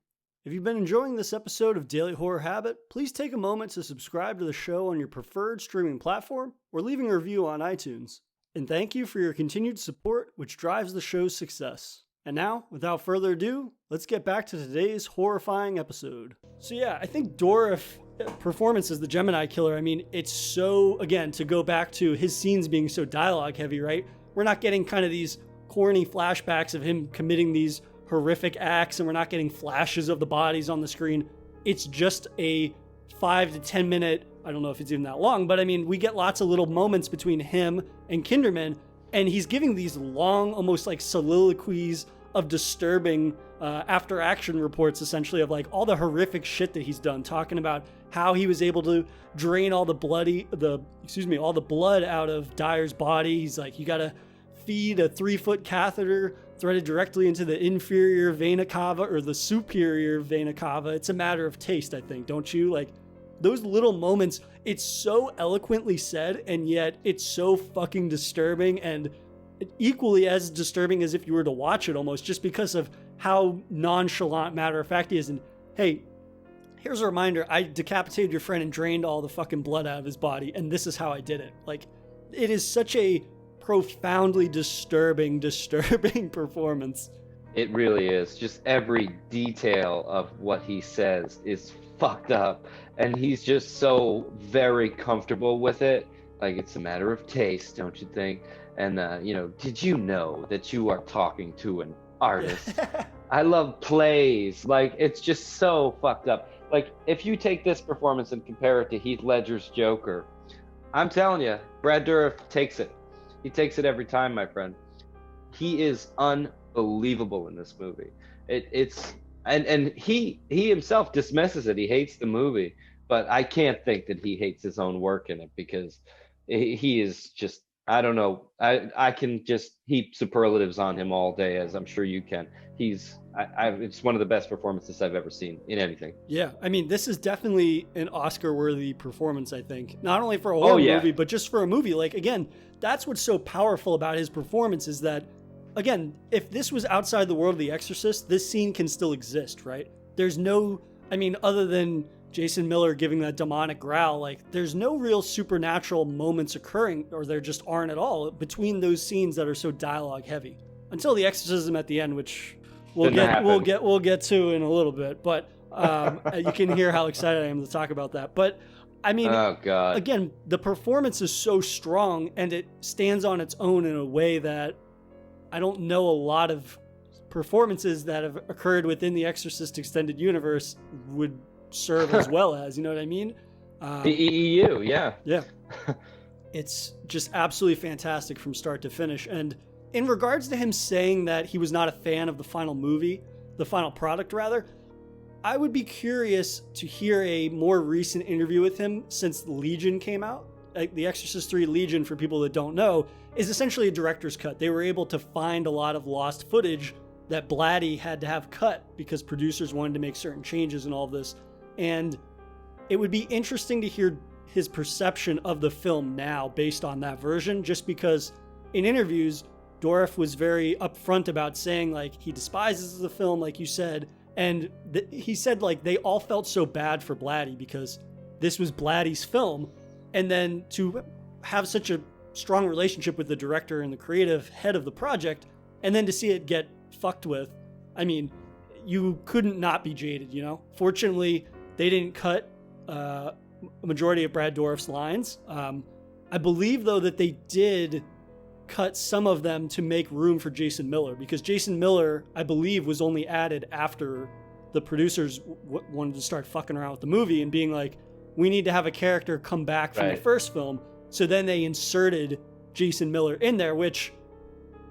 If you've been enjoying this episode of Daily Horror Habit, please take a moment to subscribe to the show on your preferred streaming platform or leaving a review on iTunes. And thank you for your continued support, which drives the show's success. And now, without further ado, let's get back to today's horrifying episode. So yeah, I think Dourif performance as the Gemini killer, I mean, it's so, again, to go back to his scenes being so dialogue heavy, right? We're not getting kind of these corny flashbacks of him committing these horrific acts, and we're not getting flashes of the bodies on the screen. It's just a 5 to 10 minute, I don't know if it's even that long, but I mean, we get lots of little moments between him and Kinderman, and he's giving these long, almost like soliloquies of disturbing after action reports, essentially, of like all the horrific shit that he's done, talking about how he was able to drain all the blood out of Dyer's body. He's like, you gotta feed a 3-foot catheter threaded directly into the inferior vena cava or the superior vena cava. It's a matter of taste, I think, don't you? Like, those little moments, it's so eloquently said, and yet it's so fucking disturbing, and equally as disturbing as if you were to watch it almost, just because of how nonchalant, matter of fact he is. And hey, here's a reminder, I decapitated your friend and drained all the fucking blood out of his body, and this is how I did it. Like, it is such a profoundly disturbing performance. It really is. Just every detail of what he says is fucked up, and he's just so very comfortable with it. Like, it's a matter of taste, don't you think? And did you know that you are talking to an artist? I love plays. Like, it's just so fucked up. Like, if you take this performance and compare it to Heath Ledger's Joker, I'm telling you, Brad Dourif takes it. He takes it every time, my friend. He is unbelievable in this movie. And he himself dismisses it. He hates the movie, but I can't think that he hates his own work in it, because he is just, I don't know. I can just heap superlatives on him all day, as I'm sure you can. It's one of the best performances I've ever seen in anything. Yeah, I mean, this is definitely an Oscar-worthy performance, I think. Not only for a horror movie, but just for a movie. Like, again, that's what's so powerful about his performance, is that, again, if this was outside the world of The Exorcist, this scene can still exist, right? There's no, I mean, other than Jason Miller giving that demonic growl, like, there's no real supernatural moments occurring, or there just aren't at all, between those scenes that are so dialogue heavy. Until the exorcism at the end, which we'll get to in a little bit. But you can hear how excited I am to talk about that. But I mean, oh God, again, the performance is so strong, and it stands on its own in a way that I don't know a lot of performances that have occurred within the Exorcist extended universe would serve as well as, you know what I mean? The EU, yeah. Yeah. It's just absolutely fantastic from start to finish. And in regards to him saying that he was not a fan of the final product rather, I would be curious to hear a more recent interview with him since Legion came out. Like, The Exorcist 3 Legion, for people that don't know, is essentially a director's cut. They were able to find a lot of lost footage that Blatty had to have cut because producers wanted to make certain changes and all of this. And it would be interesting to hear his perception of the film now based on that version, just because in interviews, Dorff was very upfront about saying, like, he despises the film, like you said, and he said, like, they all felt so bad for Blatty because this was Blatty's film, and then to have such a strong relationship with the director and the creative head of the project, and then to see it get fucked with, I mean, you couldn't not be jaded, you know? Fortunately, they didn't cut a majority of Brad Dourif's lines. I believe, though, that they did cut some of them to make room for Jason Miller, because Jason Miller, I believe, was only added after the producers wanted to start fucking around with the movie and being like, we need to have a character come back from the first film. So then they inserted Jason Miller in there, which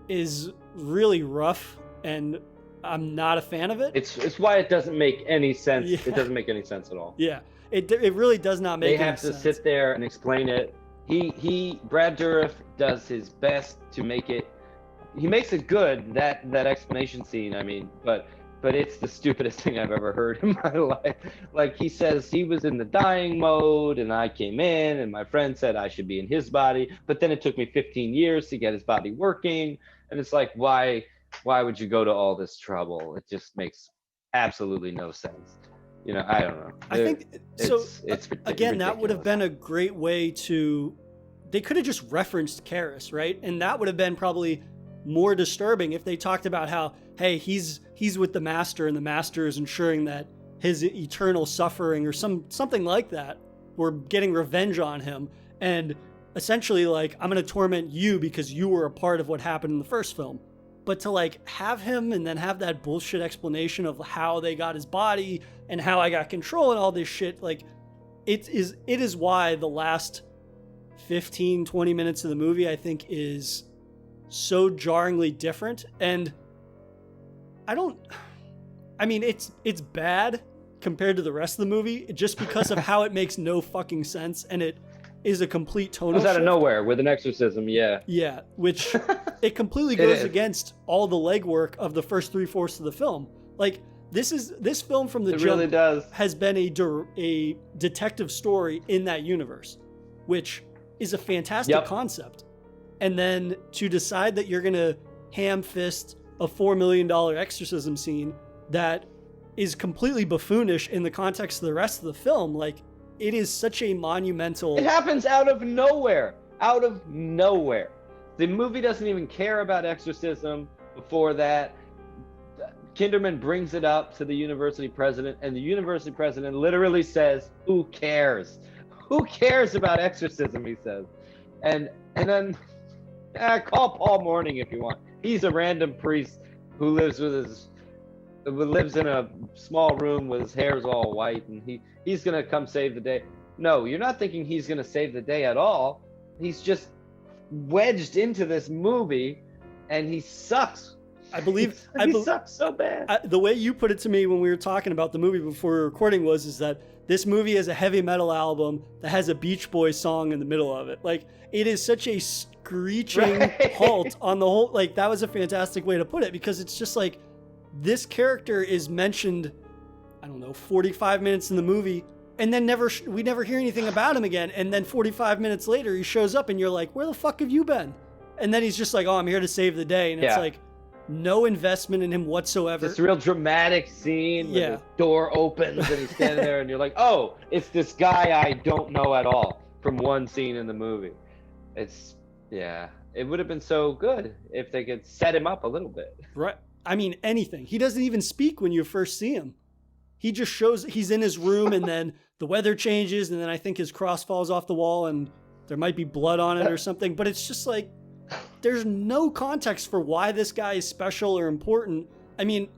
is really rough, and I'm not a fan of it. It's why it doesn't make any sense. Yeah. It doesn't make any sense at all. Yeah, it really does not make any sense. They have to sit there and explain it. Brad Dourif does his best to make it. He makes it good, that explanation scene. I mean, but it's the stupidest thing I've ever heard in my life. Like, he says he was in the dying mode, and I came in, and my friend said I should be in his body, but then it took me 15 years to get his body working, and it's like, why would you go to all this trouble? It just makes absolutely no sense. You know, I don't know. I think so. It's again, that would have been a great way to. They could have just referenced Karras, right? And that would have been probably more disturbing if they talked about how, hey, he's with the Master, and the Master is ensuring that his eternal suffering or something like that. We're getting revenge on him, and essentially, like, I'm going to torment you because you were a part of what happened in the first film. But to, like, have him and then have that bullshit explanation of how they got his body and how I got control and all this shit, like, it is why the last 15, 20 minutes of the movie, I think, is so jarringly different. And I mean, it's bad compared to the rest of the movie just because of how it makes no fucking sense, and it is a complete tonal shift. It was out of nowhere with an exorcism, yeah. Yeah, which it completely goes against all the legwork of the first 3/4 of the film. Like, this film from the jump really does. has been a detective story in that universe, which is a fantastic concept. And then to decide that you're going to ham fist a $4 million exorcism scene that is completely buffoonish in the context of the rest of the film, like, it is such a monumental... It happens out of nowhere. Out of nowhere. The movie doesn't even care about exorcism before that. Kinderman brings it up to the university president, and the university president literally says, who cares? Who cares about exorcism, he says. And then call Paul Morning if you want. He's a random priest who lives in a small room with his hair's all white, and he's gonna come save the day. No, you're not thinking he's gonna save the day at all. He's just wedged into this movie and he sucks. I believe He sucks so bad. the way you put it to me when we were talking about the movie before we were recording is that this movie is a heavy metal album that has a Beach Boys song in the middle of it. Like, it is such a screeching halt on the whole. Like, that was a fantastic way to put it, because it's just like, this character is mentioned, I don't know, 45 minutes in the movie, and then we never hear anything about him again. And then 45 minutes later, he shows up and you're like, where the fuck have you been? And then he's just like, oh, I'm here to save the day. And it's like, no investment in him whatsoever. This real dramatic scene where the door opens and he's standing there and you're like, oh, it's this guy I don't know at all from one scene in the movie. It would have been so good if they could set him up a little bit. Right. I mean, anything. He doesn't even speak when you first see him. He just shows he's in his room and then the weather changes and then I think his cross falls off the wall and there might be blood on it or something. But it's just like, there's no context for why this guy is special or important. I mean,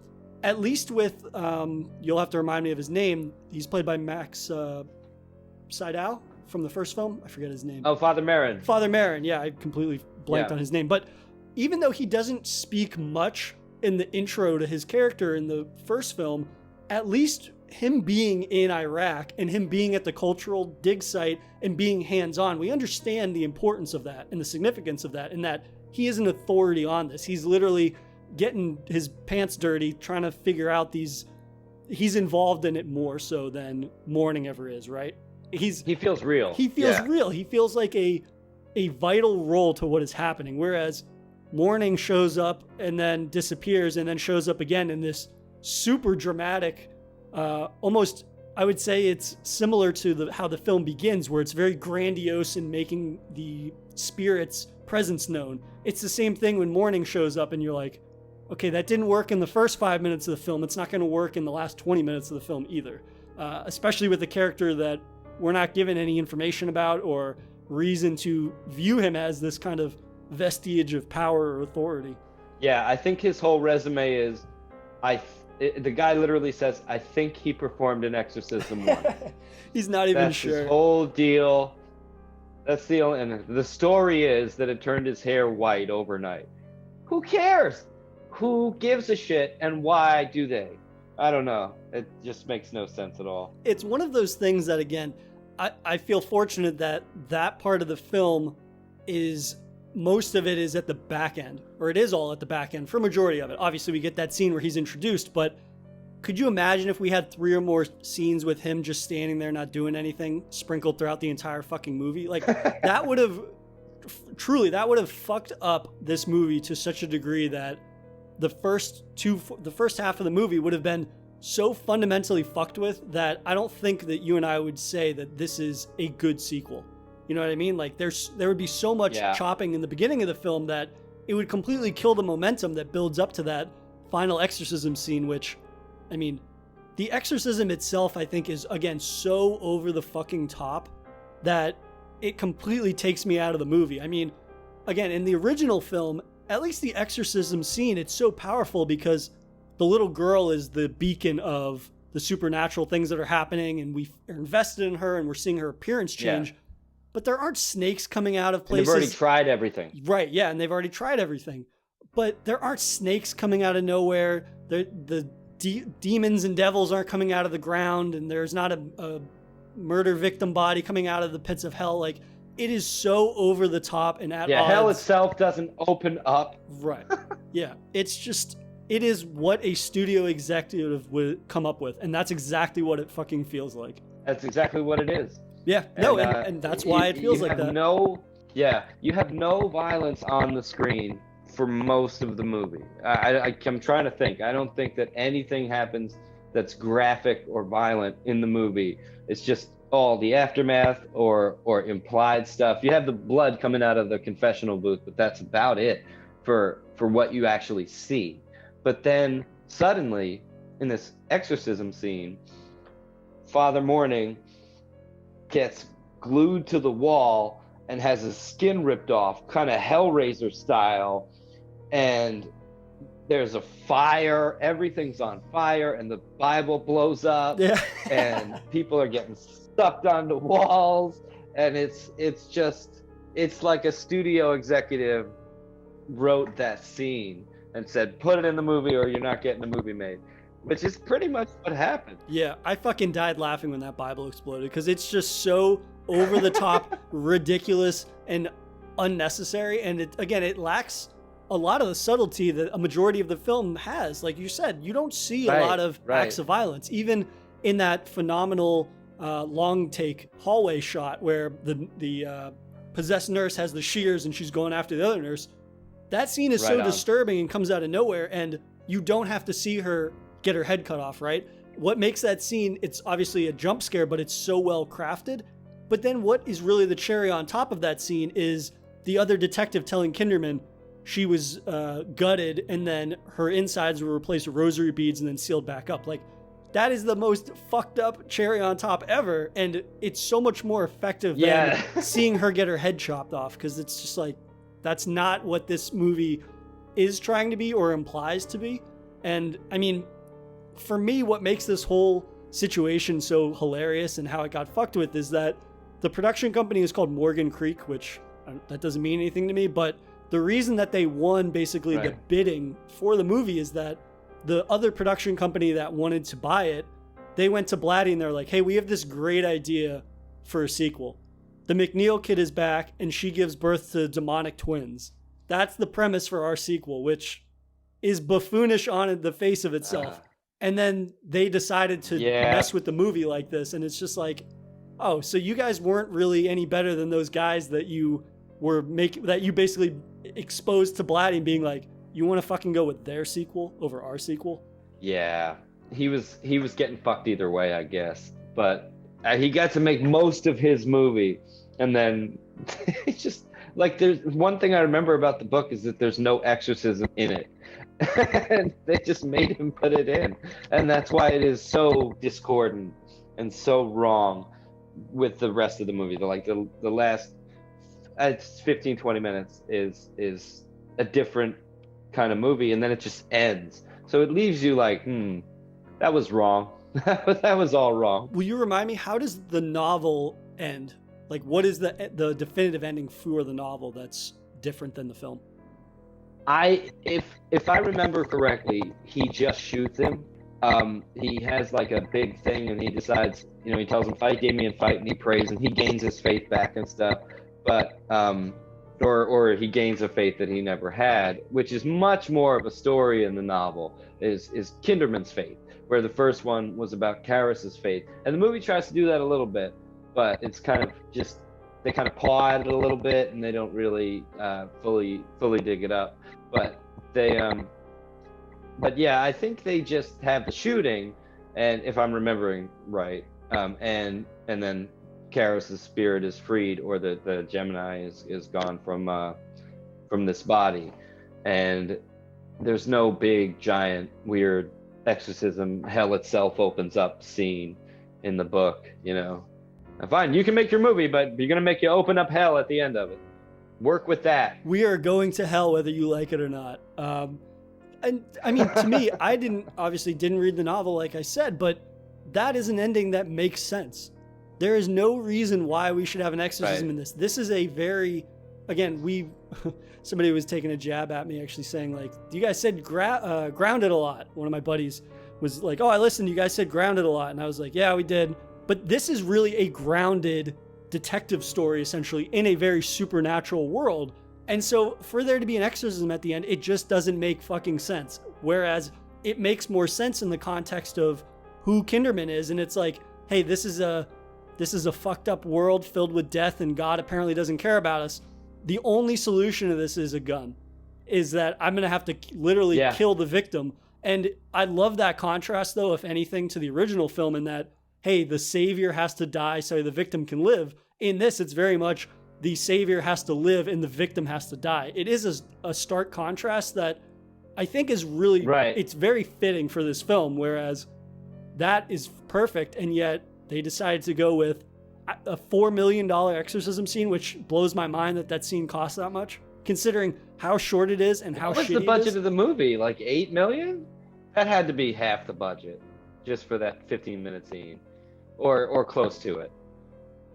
at least with, you'll have to remind me of his name. He's played by Max Sydow from the first film. I forget his name. Oh, Father Merrin. Father Merrin. Yeah, I completely blanked on his name. But even though he doesn't speak much in the intro to his character in the first film, at least him being in Iraq and him being at the cultural dig site and being hands-on, we understand the importance of that and the significance of that, and that he is an authority on this. He's literally getting his pants dirty trying to figure out he's involved in it more so than Mourning ever is, right? He feels real. He feels real. He feels like a vital role to what is happening, whereas Mourning shows up and then disappears and then shows up again in this super dramatic, almost, I would say it's similar to how the film begins, where it's very grandiose in making the spirit's presence known. It's the same thing when Mourning shows up and you're like, okay, that didn't work in the first 5 minutes of the film. It's not going to work in the last 20 minutes of the film either, especially with a character that we're not given any information about or reason to view him as this kind of vestige of power or authority. Yeah, I think his whole resume is, the guy literally says, I think he performed an exorcism once. He's not even That's sure. His whole deal. That's the only, and the story is that it turned his hair white overnight. Who cares? Who gives a shit, and why do they? I don't know. It just makes no sense at all. It's one of those things that, again, I feel fortunate that part of the film is, most of it is at the back end, or it is all at the back end for a majority of it. Obviously, we get that scene where he's introduced, but could you imagine if we had 3 or more scenes with him just standing there not doing anything, sprinkled throughout the entire fucking movie? Like, that would have fucked up this movie to such a degree that the first half of the movie would have been so fundamentally fucked with that I don't think that you and I would say that this is a good sequel. You know what I mean? Like, there would be so much chopping in the beginning of the film that it would completely kill the momentum that builds up to that final exorcism scene, which, I mean, the exorcism itself, I think, is, again, so over the fucking top that it completely takes me out of the movie. I mean, again, in the original film, at least the exorcism scene, it's so powerful because the little girl is the beacon of the supernatural things that are happening, and we are invested in her, and we're seeing her appearance change. Yeah. But there aren't snakes coming out of places. And they've already tried everything. Right, yeah, and they've already tried everything. But there aren't snakes coming out of nowhere. The demons and devils aren't coming out of the ground, and there's not a murder victim body coming out of the pits of hell. Like, it is so over the top and at odds. Yeah, hell itself doesn't open up. Right. Yeah, it is what a studio executive would come up with, and that's exactly what it fucking feels like. That's exactly what it is. Yeah, and that's why it feels like that. You have no violence on the screen for most of the movie. I'm trying to think. I don't think that anything happens that's graphic or violent in the movie. It's just all the aftermath or implied stuff. You have the blood coming out of the confessional booth, but that's about it for what you actually see. But then suddenly, in this exorcism scene, Father Mourning gets glued to the wall and has his skin ripped off, kind of Hellraiser style, and there's a fire, everything's on fire, and the Bible blows up, and people are getting sucked onto walls, and it's like a studio executive wrote that scene and said, put it in the movie or you're not getting the movie made, which is pretty much what happened. Yeah, I fucking died laughing when that Bible exploded because it's just so over the top, ridiculous, and unnecessary. And it lacks a lot of the subtlety that a majority of the film has. Like you said, you don't see a lot of acts of violence, even in that phenomenal long take hallway shot where the possessed nurse has the shears and she's going after the other nurse. That scene is so disturbing and comes out of nowhere, and you don't have to see her get her head cut off, right? What makes that scene, it's obviously a jump scare, but it's so well crafted. But then what is really the cherry on top of that scene is the other detective telling Kinderman she was gutted and then her insides were replaced with rosary beads and then sealed back up. Like, that is the most fucked up cherry on top ever. And it's so much more effective than seeing her get her head chopped off, because it's just like, that's not what this movie is trying to be or implies to be. And I mean, for me, what makes this whole situation so hilarious and how it got fucked with is that the production company is called Morgan Creek, which that doesn't mean anything to me, but the reason that they won basically the bidding for the movie is that the other production company that wanted to buy it, they went to Blatty and they're like, hey, we have this great idea for a sequel. The McNeil kid is back and she gives birth to demonic twins. That's the premise for our sequel, which is buffoonish on the face of itself. And then they decided to mess with the movie like this. And it's just like, oh, so you guys weren't really any better than those guys that you were that you basically exposed to Blatty and being like, you want to fucking go with their sequel over our sequel? Yeah, he was getting fucked either way, I guess. But he got to make most of his movie, and then it's just like, there's one thing I remember about the book is that there's no exorcism in it. And they just made him put it in, and that's why it is so discordant and so wrong with the rest of the movie. The last 15-20 minutes is a different kind of movie, and then it just ends, so it leaves you like, that was wrong. That was all wrong. Will you remind me, how does the novel end? Like, what is the definitive ending for the novel that's different than the film? If I remember correctly, he just shoots him. He has like a big thing, and he decides, he tells him, fight Damien, fight, and he prays, and he gains his faith back and stuff. But or he gains a faith that he never had, which is much more of a story in the novel, is Kinderman's faith, where the first one was about Karras's faith. And the movie tries to do that a little bit, but it's kind of just, they kind of paw at it a little bit, and they don't really fully dig it up. But they but yeah, I think they just have the shooting, and if I'm remembering right, and then Karras's spirit is freed, or the Gemini is gone from this body, and there's no big giant weird exorcism, hell itself opens up scene in the book. Now, fine, you can make your movie, but you're gonna make you open up hell at the end of it. Work with that. We are going to hell whether you like it or not. And I mean, to me, I didn't read the novel, like I said, but that is an ending that makes sense. There is no reason why we should have an exorcism in this. This is a very, again, somebody was taking a jab at me actually saying, like, you guys said grounded a lot. One of my buddies was like, oh, I listened, you guys said grounded a lot. And I was like, yeah, we did. But this is really a grounded detective story, essentially, in a very supernatural world. And so for there to be an exorcism at the end, it just doesn't make fucking sense. Whereas it makes more sense in the context of who Kinderman is. And it's like, hey, this is a fucked up world filled with death, and God apparently doesn't care about us. The only solution to this is a gun. Is that I'm going to have to literally kill the victim. And I love that contrast, though, if anything, to the original film, in that, hey, the savior has to die so the victim can live. In this, it's very much the savior has to live and the victim has to die. It is a stark contrast that I think is really, it's very fitting for this film, whereas that is perfect, and yet they decided to go with a $4 million exorcism scene, which blows my mind that scene costs that much, considering how short it is and how shitty it is. What's the budget of the movie? Like $8 million? That had to be half the budget just for that 15-minute scene, or close to it.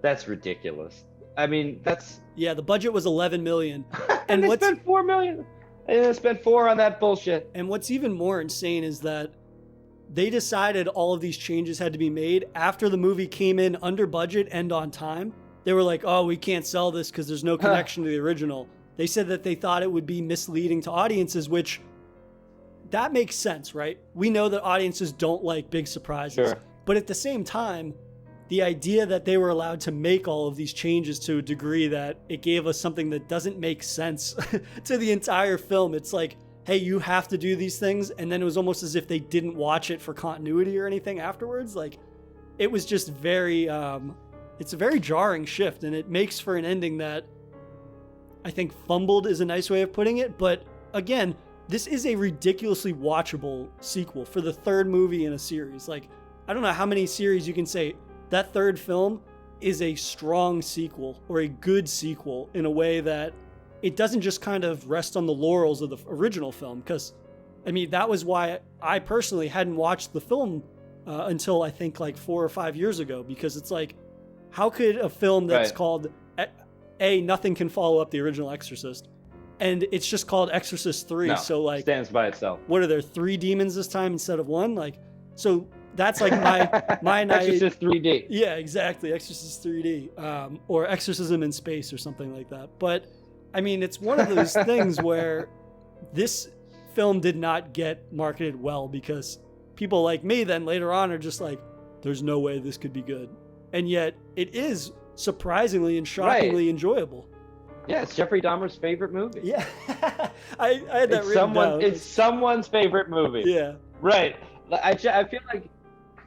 That's ridiculous. I mean, that's... Yeah, the budget was $11 million. And they spent $4 million. And spent 4 on that bullshit. And what's even more insane is that they decided all of these changes had to be made after the movie came in under budget and on time. They were like, oh, we can't sell this because there's no connection to the original. They said that they thought it would be misleading to audiences, which that makes sense, right? We know that audiences don't like big surprises. Sure. But at the same time, the idea that they were allowed to make all of these changes to a degree that it gave us something that doesn't make sense to the entire film. It's like, hey, you have to do these things. And then it was almost as if they didn't watch it for continuity or anything afterwards. Like, it was just very, it's a very jarring shift. And it makes for an ending that I think fumbled is a nice way of putting it. But again, this is a ridiculously watchable sequel for the third movie in a series. Like, I don't know how many series you can say that third film is a strong sequel or a good sequel in a way that it doesn't just kind of rest on the laurels of the original film. Because, I mean, that was why I personally hadn't watched the film until I think like 4 or 5 years ago. Because it's like, how could a film that's called nothing can follow up the original Exorcist, and it's just called Exorcist 3. No, so like, stands by itself. What are there, 3 demons this time instead of 1? Like, so that's like my night. Exorcist 3D. Yeah, exactly. Exorcist 3D, or Exorcism in Space or something like that. But I mean, it's one of those things where this film did not get marketed well because people like me then later on are just like, there's no way this could be good. And yet it is surprisingly and shockingly enjoyable. Yeah, it's Jeffrey Dahmer's favorite movie. Yeah. I had that written down. It's someone's favorite movie. Yeah. Right. I feel like,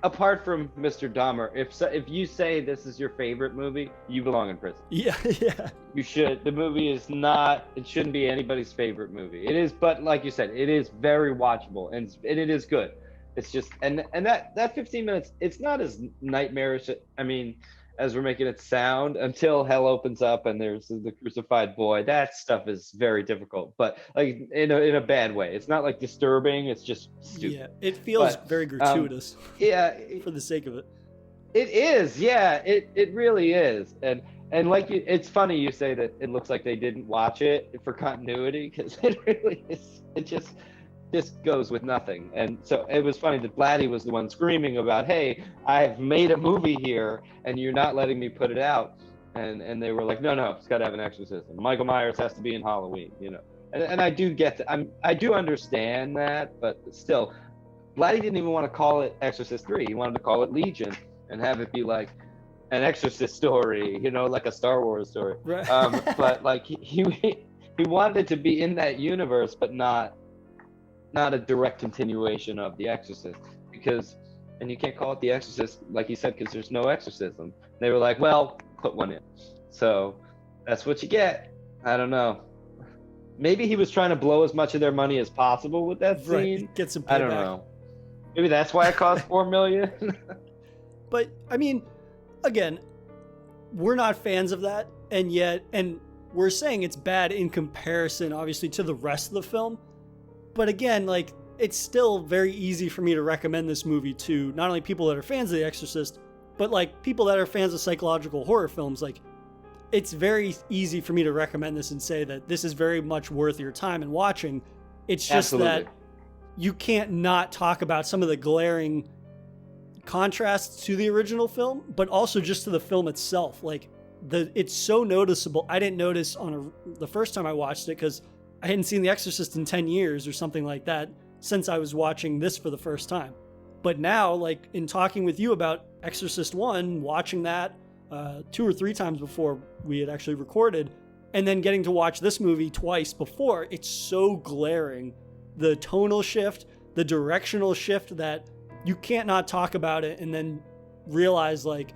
apart from Mr. Dahmer, if you say this is your favorite movie, you belong in prison. Yeah, yeah. You should. The movie is not. It shouldn't be anybody's favorite movie. It is, but like you said, it is very watchable and it is good. It's just and that 15 minutes. It's not as nightmarish. I mean, as we're making it sound, until hell opens up and there's the crucified boy. That stuff is very difficult, but like in a bad way. It's not like disturbing. It's just stupid. Yeah, it feels very gratuitous. Yeah, for the sake of it. It is. Yeah, it really is. And like it's funny you say that it looks like they didn't watch it for continuity, because it really is. It just goes with nothing. And so it was funny that Blatty was the one screaming about, hey, I've made a movie here and you're not letting me put it out. And they were like, no, it's got to have an exorcism. Michael Myers has to be in Halloween, you know. And I do get that. I do understand that, but still, Blatty didn't even want to call it Exorcist 3. He wanted to call it Legion and have it be like an Exorcist story, you know, like a Star Wars story. Right. But like he wanted it to be in that universe, but not a direct continuation of The Exorcist, and you can't call it The Exorcist, like you said, because there's no exorcism. They were like, well, put one in. So that's what you get. I don't know. Maybe he was trying to blow as much of their money as possible with that scene. Right. Get some payback. I don't know. Maybe that's why it cost $4 million. But I mean, again, we're not fans of that, and we're saying it's bad in comparison, obviously, to the rest of the film. But again, like, it's still very easy for me to recommend this movie to not only people that are fans of The Exorcist, but like people that are fans of psychological horror films. Like, it's very easy for me to recommend this and say that this is very much worth your time and watching. It's just that you can't not talk about some of the glaring contrasts to the original film, but also just to the film itself. Like, it's so noticeable. I didn't notice the first time I watched it because I hadn't seen The Exorcist in 10 years or something like that since I was watching this for the first time. But now, like, in talking with you about Exorcist 1, watching that 2 or 3 times before we had actually recorded, and then getting to watch this movie twice before, it's so glaring. The tonal shift, the directional shift, that you can't not talk about it and then realize, like,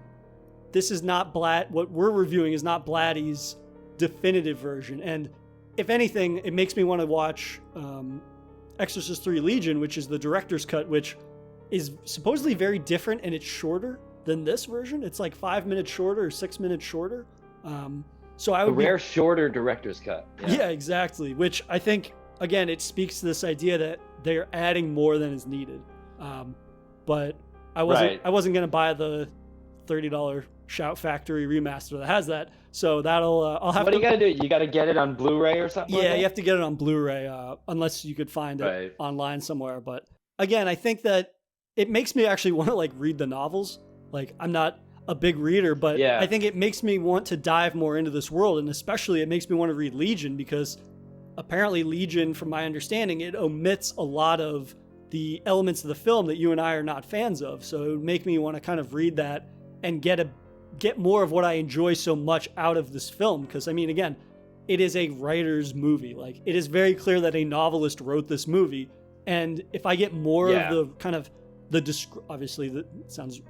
this is not what we're reviewing is not Blatty's definitive version. And if anything, it makes me want to watch Exorcist 3 Legion, which is the director's cut, which is supposedly very different, and it's shorter than this version. It's like 5 minutes shorter or 6 minutes shorter. So I would rare shorter director's cut. Yeah, exactly. Which I think, again, it speaks to this idea that they're adding more than is needed. But I wasn't going to buy the $30 Shout Factory remaster that has that. So that'll I'll have What to. do you gotta do? You gotta get it on Blu-ray or something? Yeah, like you that? have to get it on Blu-ray unless you could find it Right. online somewhere. But again, I think that it makes me actually want to like read the novels. Like I'm not a big reader, but Yeah. I think it makes me want to dive more into this world, and especially it makes me want to read Legion because apparently Legion, from my understanding, it omits a lot of the elements of the film that you and I are not fans of. So it would make me want to kind of read that and get more of what I enjoy so much out of this film. Because I mean, again, it is a writer's movie. Like it is very clear that a novelist wrote this movie, and if I get more Yeah. of the kind of obviously that sounds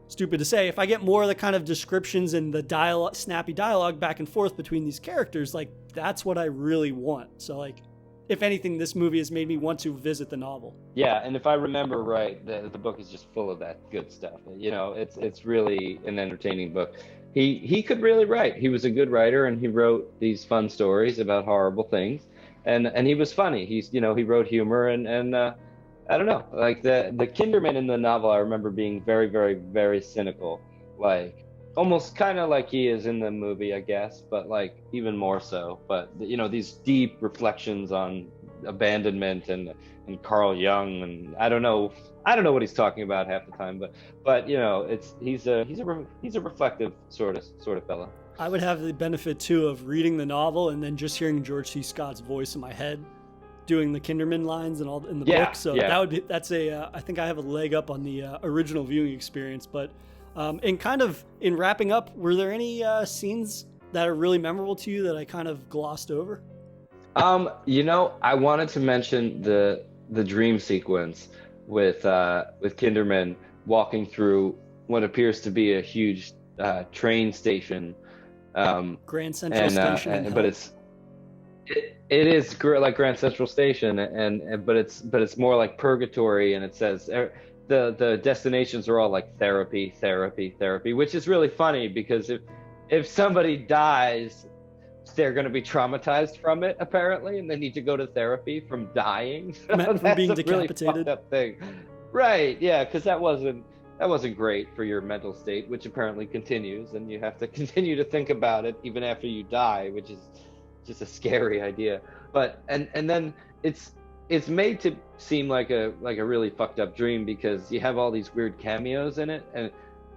stupid to say, if I get more of the kind of descriptions and the dialogue, snappy dialogue back and forth between these characters, like that's what I really want. So like, if anything, this movie has made me want to visit the novel. Yeah, and if I remember right, the book is just full of that good stuff. You know, it's really an entertaining book. He could really write. He was a good writer, and he wrote these fun stories about horrible things, and he was funny. He wrote humor, and I don't know, like the Kinderman in the novel, I remember being very, very, very cynical, like almost kind of like he is in the movie, I guess, but like even more so. But these deep reflections on abandonment and Carl Jung, and I don't know what he's talking about half the time, but he's a reflective sort of fellow. I would have the benefit too of reading the novel and then just hearing George C. Scott's voice in my head doing the Kinderman lines and all in the book. So I think I have a leg up on the original viewing experience. But in wrapping up, were there any scenes that are really memorable to you that I kind of glossed over? I wanted to mention the dream sequence with Kinderman walking through what appears to be a huge train station. Grand Central Station. But it is like Grand Central Station, but it's more like purgatory, and it says the destinations are all like therapy, which is really funny because if somebody dies, they're going to be traumatized from it apparently, and they need to go to therapy from dying. From being decapitated. Really fucked up thing, right? Yeah, because that wasn't great for your mental state, which apparently continues, and you have to continue to think about it even after you die, which is just a scary idea. But and then it's made to seem like a really fucked up dream because you have all these weird cameos in it, and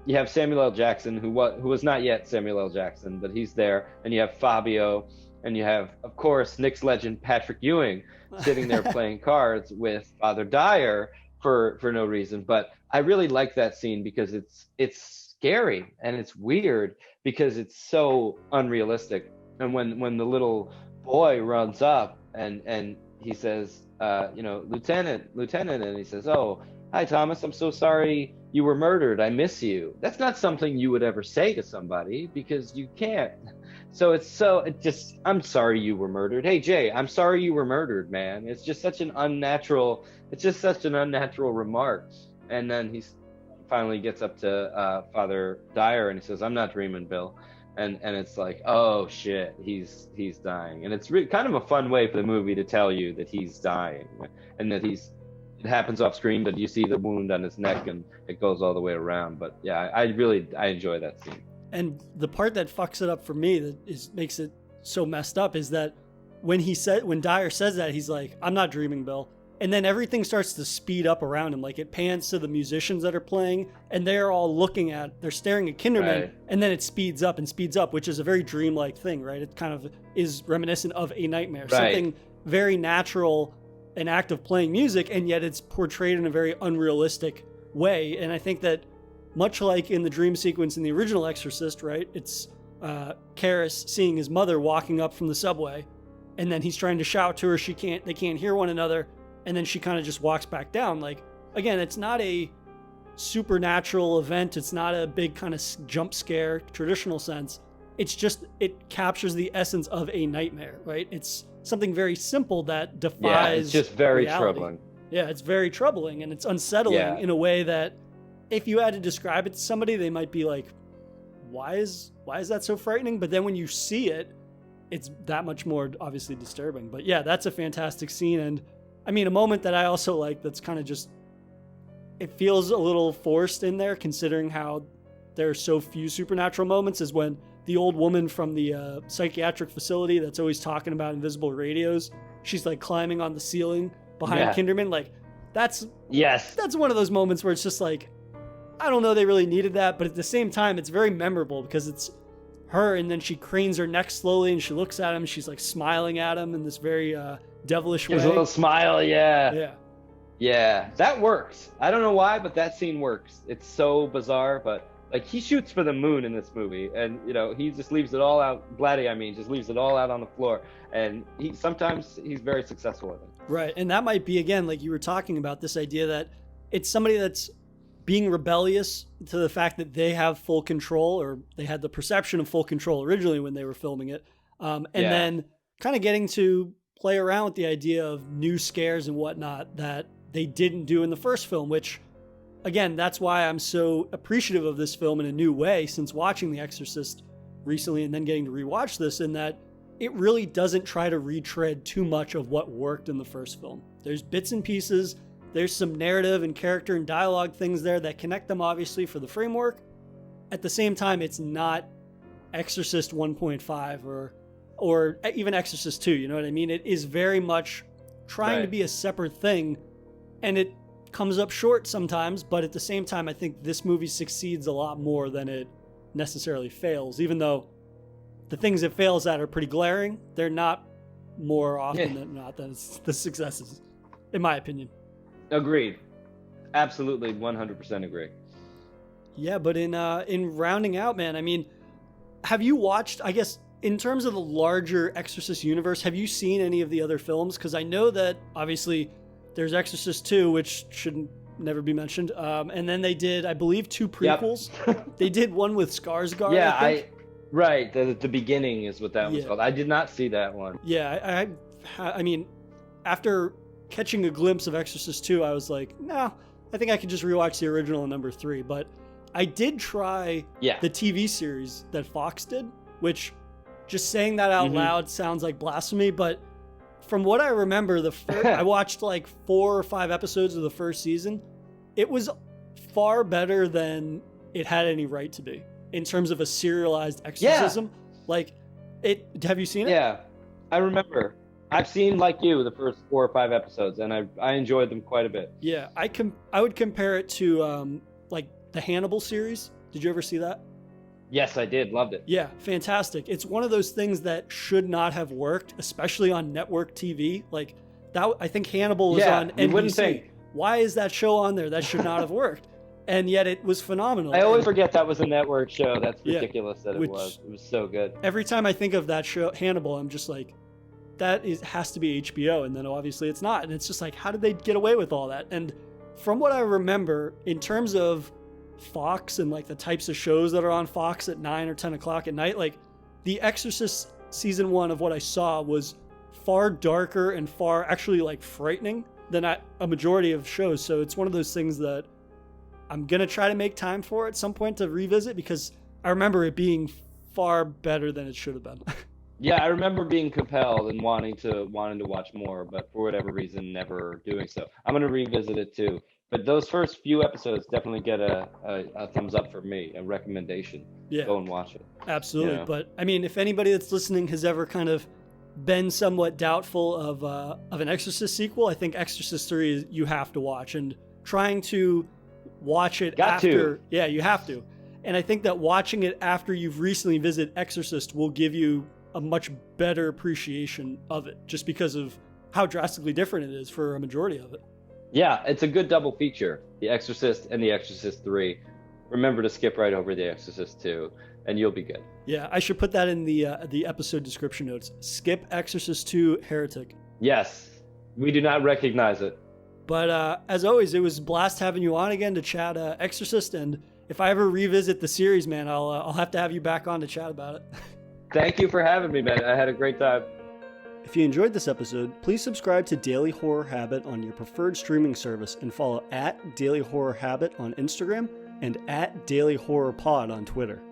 you have Samuel L. Jackson, who was not yet Samuel L. Jackson, but he's there, and you have Fabio, and you have, of course, Knicks legend Patrick Ewing sitting there playing cards with Father Dyer for no reason. But I really like that scene because it's scary and it's weird because it's so unrealistic. And when the little boy runs up and he says, Lieutenant, and he says, "Oh, hi Thomas, I'm so sorry you were murdered. I miss you." That's not something you would ever say to somebody because you can't. I'm sorry you were murdered. Hey Jay, I'm sorry you were murdered, man. It's just such an unnatural remark. And then he finally gets up to Father Dyer and he says, "I'm not dreaming, Bill." And it's like, oh shit, he's dying. And it's kind of a fun way for the movie to tell you that he's dying and that it happens off screen, but you see the wound on his neck and it goes all the way around. But yeah, I enjoy that scene. And the part that fucks it up for me that makes it so messed up is that when Dyer says that, he's like, "I'm not dreaming, Bill." And then everything starts to speed up around him. Like it pans to the musicians that are playing and they're staring at Kinderman, right. And then it speeds up, which is a very dreamlike thing, right? It kind of is reminiscent of A Nightmare, right. Something very natural, an act of playing music, and yet it's portrayed in a very unrealistic way. And I think that much like in the dream sequence in the original Exorcist, right? It's Karras seeing his mother walking up from the subway, and then he's trying to shout to her. They can't hear one another. And then she kind of just walks back down. Like, again, it's not a supernatural event. It's not a big kind of jump scare, traditional sense. It's just, it captures the essence of a nightmare, right? It's something very simple that defies Yeah, it's just very reality. troubling. Yeah, it's very troubling and it's unsettling in a way that if you had to describe it to somebody, they might be like, why is that so frightening? But then when you see it, it's that much more obviously disturbing. But yeah, that's a fantastic scene. And I mean, a moment that I also like that's kind of just, it feels a little forced in there considering how there are so few supernatural moments is when the old woman from the psychiatric facility that's always talking about invisible radios. She's like climbing on the ceiling behind Kinderman. Like that's one of those moments where it's just like, I don't know, they really needed that, but at the same time, it's very memorable because it's her, and then she cranes her neck slowly and she looks at him. She's like smiling at him in this very devilish way. There's a little smile, Yeah. Yeah, that works. I don't know why, but that scene works. It's so bizarre, but like he shoots for the moon in this movie, and you know he just leaves it all out. Blatty, I mean, just leaves it all out on the floor, and sometimes he's very successful with it. Right, and that might be again, like you were talking about, this idea that it's somebody that's being rebellious to the fact that they have full control, or they had the perception of full control originally when they were filming it, and then kind of getting to play around with the idea of new scares and whatnot that they didn't do in the first film, which, again, that's why I'm so appreciative of this film in a new way since watching The Exorcist recently and then getting to rewatch this, in that it really doesn't try to retread too much of what worked in the first film. There's bits and pieces, there's some narrative and character and dialogue things there that connect them obviously for the framework. At the same time, it's not Exorcist 1.5 or even Exorcist 2, you know what I mean? It is very much trying to be a separate thing, and it comes up short sometimes, but at the same time, I think this movie succeeds a lot more than it necessarily fails, even though the things it fails at are pretty glaring. They're not more often than not than it's the successes, in my opinion. Agreed. Absolutely, 100% agree. Yeah, but in rounding out, man, I mean, have you watched, I guess, in terms of the larger Exorcist universe, have you seen any of the other films? Because I know that, obviously, there's Exorcist 2, which should never be mentioned. And then they did, I believe, 2 prequels. They did one with Skarsgård, Yeah, I think. Right. The beginning is what that was called. I did not see that one. Yeah, I mean, after catching a glimpse of Exorcist 2, I was like, no, I think I could just rewatch the original number 3. But I did try the TV series that Fox did, which, just saying that out loud sounds like blasphemy, but from what I remember, I watched like 4 or 5 episodes of the first season. It was far better than it had any right to be in terms of a serialized exorcism. Like, have you seen it? Yeah, I remember. I've seen, like you, the first 4 or 5 episodes, and I enjoyed them quite a bit. Yeah, I would compare it to like the Hannibal series. Did you ever see that? Yes, I did. Loved it. Yeah, fantastic. It's one of those things that should not have worked, especially on network TV. Like that, I think Hannibal was on NBC. Wouldn't think. Why is that show on there? That should not have worked. And yet it was phenomenal. I always forget that was a network show. That's ridiculous that it was. It was so good. Every time I think of that show, Hannibal, I'm just like, has to be HBO. And then obviously it's not. And it's just like, how did they get away with all that? And from what I remember, in terms of Fox and like the types of shows that are on Fox at 9 or 10 o'clock at night, like The Exorcist season 1 of what I saw was far darker and far actually like frightening than a majority of shows. So it's one of those things that I'm going to try to make time for at some point to revisit, because I remember it being far better than it should have been. Yeah, I remember being compelled and wanting to watch more, but for whatever reason, never doing so. I'm going to revisit it too. But those first few episodes definitely get a thumbs up for me, a recommendation. Yeah. Go and watch it. Absolutely. You know? But I mean, if anybody that's listening has ever kind of been somewhat doubtful of an Exorcist sequel, I think Exorcist 3 you have to watch, and trying to watch it yeah, you have to. And I think that watching it after you've recently visited Exorcist will give you a much better appreciation of it, just because of how drastically different it is for a majority of it. Yeah, it's a good double feature, The Exorcist and The Exorcist 3. Remember to skip right over The Exorcist 2, and you'll be good. Yeah, I should put that in the episode description notes. Skip Exorcist 2 Heretic. Yes, we do not recognize it. But as always, it was a blast having you on again to chat Exorcist, and if I ever revisit the series, man, I'll have to have you back on to chat about it. Thank you for having me, man. I had a great time. If you enjoyed this episode, please subscribe to Daily Horror Habit on your preferred streaming service and follow @Daily Horror Habit on Instagram and @Daily Horror Pod on Twitter.